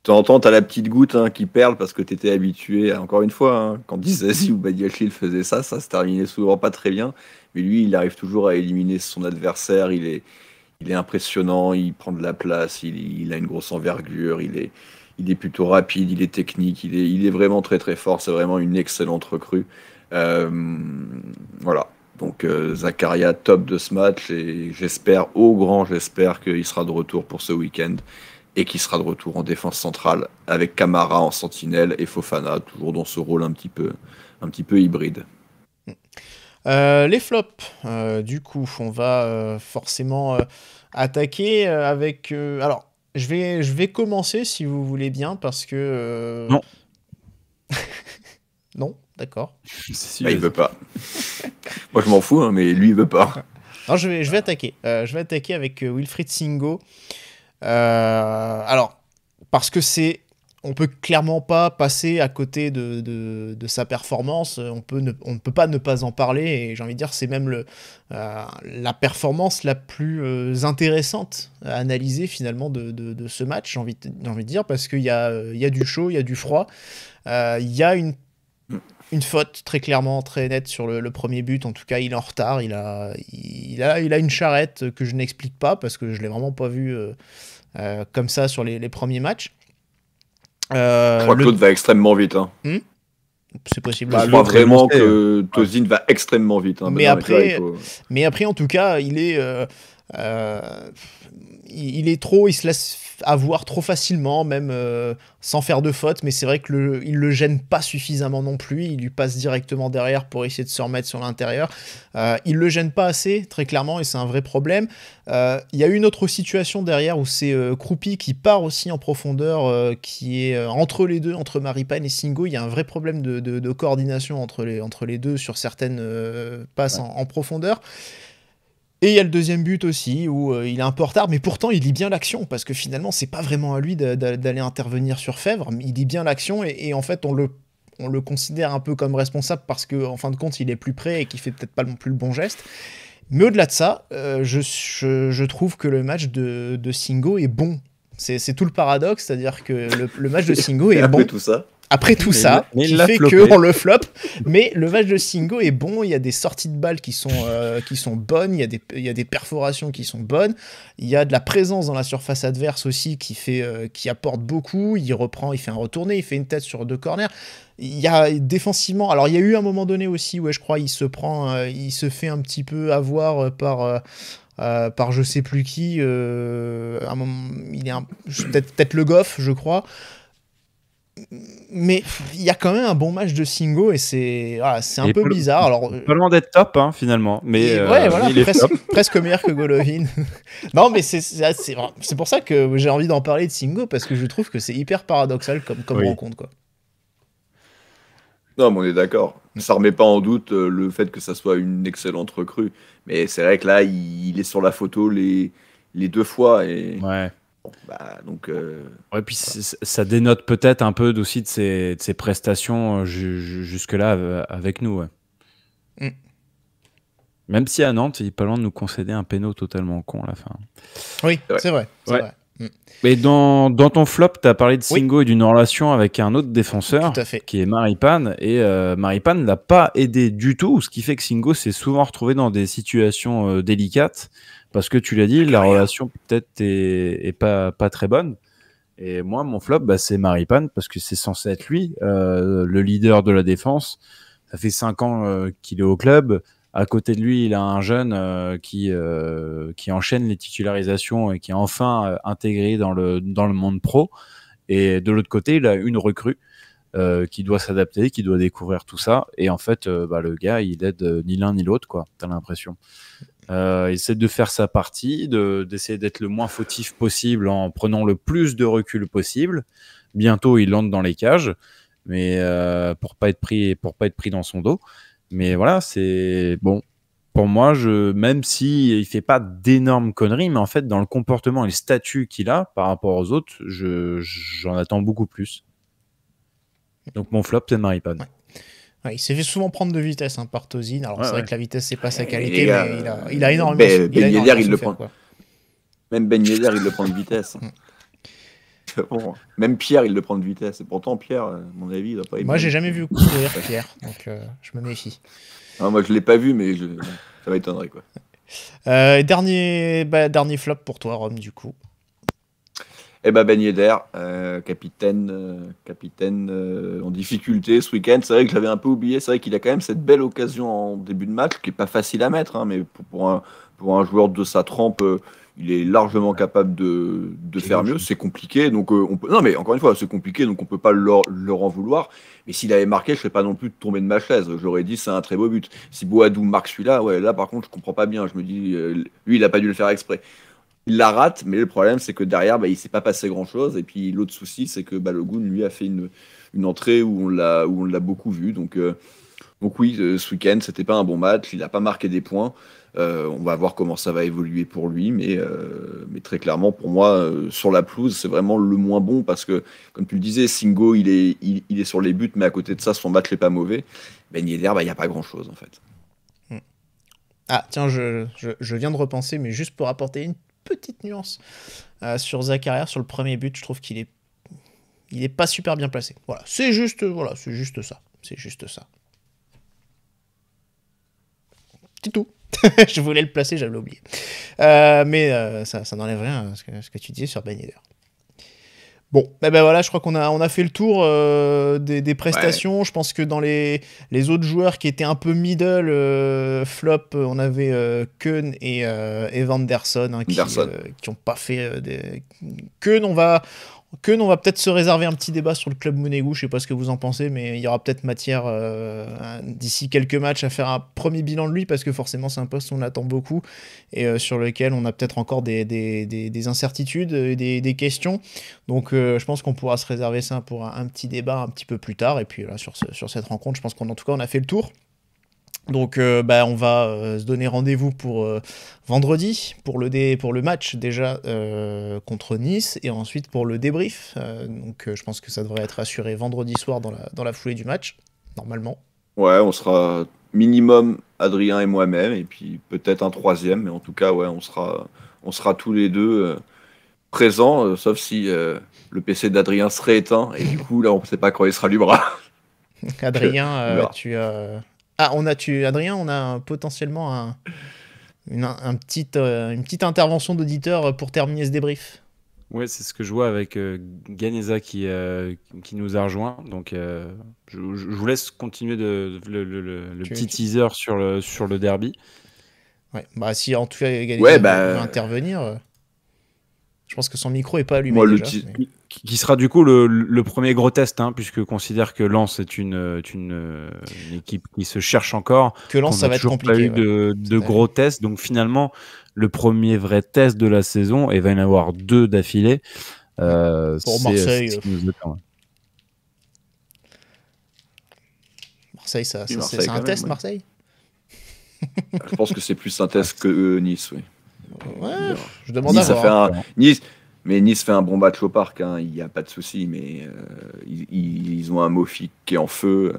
temps en temps t'as la petite goutte qui perle parce que t'étais habitué, encore une fois, quand Dizazi ou Badiachil faisait ça se terminait souvent pas très bien, mais lui il arrive toujours à éliminer son adversaire, il est impressionnant, il prend de la place, il a une grosse envergure, il est plutôt rapide, il est technique, il est vraiment très très fort, c'est vraiment une excellente recrue. Voilà. Donc Zakaria top de ce match et j'espère qu'il sera de retour pour ce week-end et qu'il sera de retour en défense centrale avec Camara en sentinelle et Fofana toujours dans ce rôle un petit peu hybride. Les flops, du coup, on va forcément attaquer avec... alors, je vais commencer si vous voulez bien parce que... Non. Non, d'accord. Il veut pas. Moi je m'en fous, hein, mais lui il veut pas. Non, je vais attaquer. Je vais attaquer avec Wilfried Singo. Alors, parce que on peut clairement pas passer à côté de sa performance. On ne peut pas ne pas en parler. Et j'ai envie de dire, c'est même la performance la plus intéressante à analyser finalement de ce match. J'ai envie de dire, parce qu'il y a du chaud, il y a du froid. Il y a une faute très clairement, très nette sur le premier but. En tout cas, il est en retard. Il a une charrette que je n'explique pas parce que je l'ai vraiment pas vu comme ça sur les premiers matchs. Je crois que l'autre va extrêmement vite. Hein. C'est possible. Je crois vraiment que Tosin va extrêmement vite. Hein. Mais après, en tout cas, il est trop, il se laisse avoir trop facilement, même sans faire de faute, mais c'est vrai que il le gêne pas suffisamment non plus, il lui passe directement derrière pour essayer de se remettre sur l'intérieur. Il le gêne pas assez, très clairement, et c'est un vrai problème. Il y a une autre situation derrière où c'est Kroupi qui part aussi en profondeur, qui est entre les deux, entre Maripane et Singo. Il y a un vrai problème de coordination entre les deux sur certaines passes en profondeur. Et il y a le deuxième but aussi, où il est un peu en retard, mais pourtant il lit bien l'action, parce que finalement c'est pas vraiment à lui d'aller intervenir sur Fèvre, il lit bien l'action, et en fait on le considère un peu comme responsable, parce qu'en fin de compte il est plus près et qu'il fait peut-être pas non plus le bon geste. Mais au-delà de ça, je trouve que le match de Singo est bon. C'est tout le paradoxe, c'est-à-dire que le match de Singo est bon. Après tout ça, qui fait qu'on le flop, mais le match de Singo est bon, il y a des sorties de balles qui sont bonnes, il y a des perforations qui sont bonnes, il y a de la présence dans la surface adverse aussi qui apporte beaucoup, il fait un retourné, il fait une tête sur 2 corners, il y a défensivement, alors il y a eu un moment donné aussi où je crois il se fait un petit peu avoir par je sais plus qui, un moment, peut-être Le Goff, je crois. Mais il y a quand même un bon match de Singo et c'est un peu bizarre. Alors, pas loin d'être top, hein, finalement. Mais il est presque meilleur que Golovin. Non, mais c'est pour ça que j'ai envie d'en parler de Singo, parce que je trouve que c'est hyper paradoxal comme rencontre, quoi. Non, mais on est d'accord. Ça remet pas en doute le fait que ça soit une excellente recrue. Mais c'est vrai que là, il est sur la photo les 2 fois. Et... Ouais. Donc, ouais, puis ça dénote peut-être un peu aussi de ses prestations jusque-là avec nous. Ouais. Même si à Nantes, il est pas loin de nous concéder un péno totalement con à la fin. Oui, c'est vrai. Mais dans ton flop, tu as parlé de Singo et d'une relation avec un autre défenseur qui est Maripane. Et Maripane ne l'a pas aidé du tout, ce qui fait que Singo s'est souvent retrouvé dans des situations délicates. Parce que tu l'as dit, la relation peut-être est pas très bonne. Et moi, mon flop, c'est Maripane, parce que c'est censé être lui, le leader de la défense. Ça fait 5 ans qu'il est au club. À côté de lui, il a un jeune qui enchaîne les titularisations et qui est enfin intégré dans le monde pro. Et de l'autre côté, il a une recrue qui doit s'adapter, qui doit découvrir tout ça. Et en fait, le gars, il aide ni l'un ni l'autre, quoi. T'as l'impression. Il essaie de faire sa partie, d'essayer d'être le moins fautif possible en prenant le plus de recul possible. Bientôt, il entre dans les cages, mais pour pas être pris dans son dos. Mais voilà, c'est bon. Pour moi, même si il fait pas d'énormes conneries, mais en fait, dans le comportement et le statut qu'il a par rapport aux autres, j'en attends beaucoup plus. Donc mon flop, c'est Maripane. Ouais, il s'est fait souvent prendre de vitesse par Tosin. Alors c'est vrai que la vitesse c'est pas sa qualité, mais il a énormément. Ben Yedder, il le prend. Même Ben Yedder, il le prend de vitesse. Bon, même Pierre, il le prend de vitesse. Et pourtant, Pierre, à mon avis, il doit pas aimer. Moi, j'ai jamais vu courir Pierre, donc je me méfie. Non, moi, je l'ai pas vu, mais ça m'étonnerait, quoi. Dernier flop pour toi, Rome, du coup. Eh ben Ben Yedder, capitaine en difficulté ce week-end. C'est vrai que j'avais un peu oublié. C'est vrai qu'il a quand même cette belle occasion en début de match qui est pas facile à mettre, hein, mais pour un joueur de sa trempe, il est largement capable de faire mieux. C'est compliqué, donc non, mais encore une fois, c'est compliqué, donc on peut pas leur en vouloir. Mais s'il avait marqué, je serais pas non plus tombé de ma chaise. J'aurais dit c'est un très beau but. Si Boadou marque celui-là, ouais, là par contre, je comprends pas bien. Je me dis, lui, il a pas dû le faire exprès. Il la rate, mais le problème, c'est que derrière, il s'est pas passé grand-chose. Et puis l'autre souci, c'est que Balogun, lui, a fait une entrée où on l'a beaucoup vu. Donc oui, ce week-end, c'était pas un bon match. Il n'a pas marqué des points. On va voir comment ça va évoluer pour lui. Mais très clairement, pour moi, sur la pelouse, c'est vraiment le moins bon parce que, comme tu le disais, Singo, il est sur les buts, mais à côté de ça, son match n'est pas mauvais. Ben Yedder, il n'y a pas grand-chose, en fait. Ah, tiens, je viens de repenser, mais juste pour apporter une petite nuance sur Zakaria, sur le premier but, je trouve qu'il est pas super bien placé. Voilà, c'est juste ça. C'est juste ça. C'est tout. Je voulais le placer, j'avais oublié. Mais ça n'enlève rien à ce que tu disais sur Ben Yedder. Bon, ben voilà, je crois qu'on a fait le tour des prestations. Ouais. Je pense que dans les autres joueurs qui étaient un peu middle, flop, on avait Keun et Vanderson, hein, qui n'ont pas fait des... Keun, on va peut-être se réserver un petit débat sur le club Monégu, je sais pas ce que vous en pensez, mais il y aura peut-être matière d'ici quelques matchs à faire un premier bilan de lui, parce que forcément c'est un poste où on attend beaucoup, et sur lequel on a peut-être encore des incertitudes, des questions, donc je pense qu'on pourra se réserver ça pour un petit débat un petit peu plus tard, et puis là sur cette rencontre, je pense qu'en tout cas on a fait le tour. Donc on va se donner rendez-vous pour vendredi pour le match déjà contre Nice et ensuite pour le débrief. Donc je pense que ça devrait être assuré vendredi soir dans la foulée du match, normalement. Ouais, on sera minimum Adrien et moi-même et puis peut-être un troisième, mais en tout cas ouais, on sera tous les deux présents, sauf si le PC d'Adrien serait éteint et du coup là on ne sait pas quand il sera libre. Adrien, tu as... Ah, Adrien, on a potentiellement une petite intervention d'auditeur pour terminer ce débrief. Ouais, c'est ce que je vois avec Ganeza qui nous a rejoint. Donc, je vous laisse continuer le petit teaser sur le derby. Ouais, bah si en tout cas Ganeza veut intervenir, je pense que son micro est pas allumé. Moi, déjà, qui sera du coup le premier gros test, hein, puisque considère que Lens est une équipe qui se cherche encore. Que Lens, ça va être compliqué. Pas eu de gros tests, donc finalement le premier vrai test de la saison, et il va y en avoir 2 d'affilée. Pour Marseille. Marseille, c'est un test, Marseille. Je pense que c'est plus un test que Nice, oui. Ouais, je demande à voir. Nice fait un bon match au parc, hein, il n'y a pas de souci, mais ils ont un Mofi qui est en feu.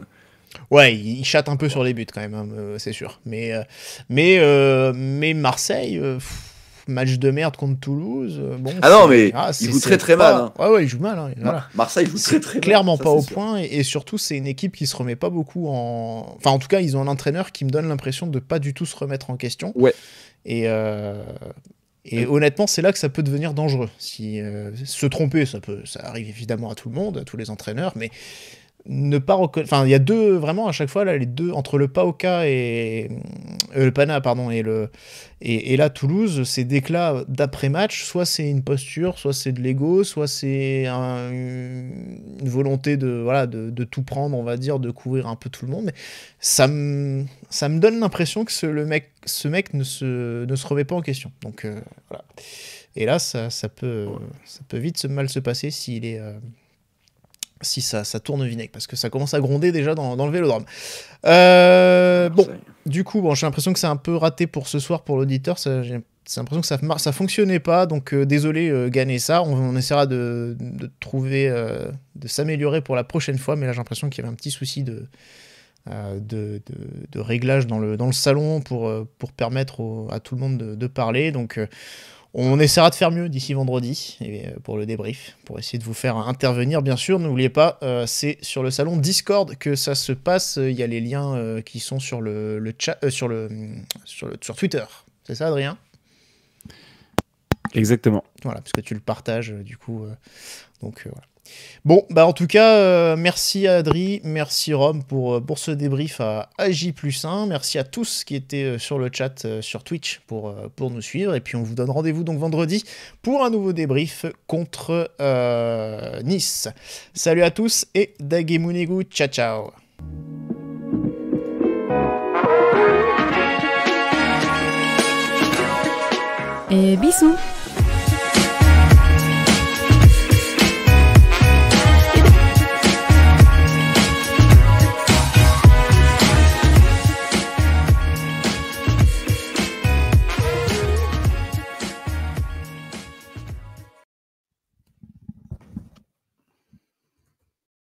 Ouais, il chatte un peu sur les buts quand même, hein, c'est sûr. Mais Marseille, match de merde contre Toulouse. Bon, ah non, mais il joue très mal. Hein. Ouais, il joue mal. Hein, voilà. Marseille joue très clairement mal. Pas au point, et surtout, c'est une équipe qui se remet pas beaucoup en. Enfin, en tout cas, ils ont un entraîneur qui me donne l'impression de pas du tout se remettre en question. Ouais. Et honnêtement, c'est là que ça peut devenir dangereux. Si se tromper, ça arrive évidemment à tout le monde, à tous les entraîneurs, mais ne pas reconnaître. Enfin, il y a deux vraiment à chaque fois là, les deux entre le PAOK et le Pana, pardon, et là Toulouse, c'est d'éclat d'après-match. Soit c'est une posture, soit c'est de l'ego, soit c'est une volonté de tout prendre, on va dire, de couvrir un peu tout le monde. Mais ça me donne l'impression que ce mec ne se remet pas en question. Donc voilà. Et là, ça peut vite mal se passer s'il est si ça tourne vinaigre, parce que ça commence à gronder déjà dans le Vélodrome. Bon, du coup, j'ai l'impression que c'est un peu raté pour ce soir pour l'auditeur. J'ai l'impression que ça fonctionnait pas, donc désolé Ganessa, on essaiera de trouver, de s'améliorer pour la prochaine fois, mais là j'ai l'impression qu'il y avait un petit souci de réglage dans le salon pour permettre à tout le monde de parler, donc on essaiera de faire mieux d'ici vendredi pour le débrief, pour essayer de vous faire intervenir, bien sûr. N'oubliez pas, c'est sur le salon Discord que ça se passe. Il y a les liens qui sont sur le chat, sur Twitter. C'est ça, Adrien ? Exactement. Voilà, parce que tu le partages, du coup. Donc, voilà. Bon, bah en tout cas, merci à Adri, merci Rome pour ce débrief à J+1. Merci à tous qui étaient sur le chat sur Twitch pour nous suivre. Et puis on vous donne rendez-vous donc vendredi pour un nouveau débrief contre Nice. Salut à tous et Dagemunegu, ciao ciao. Et bisous.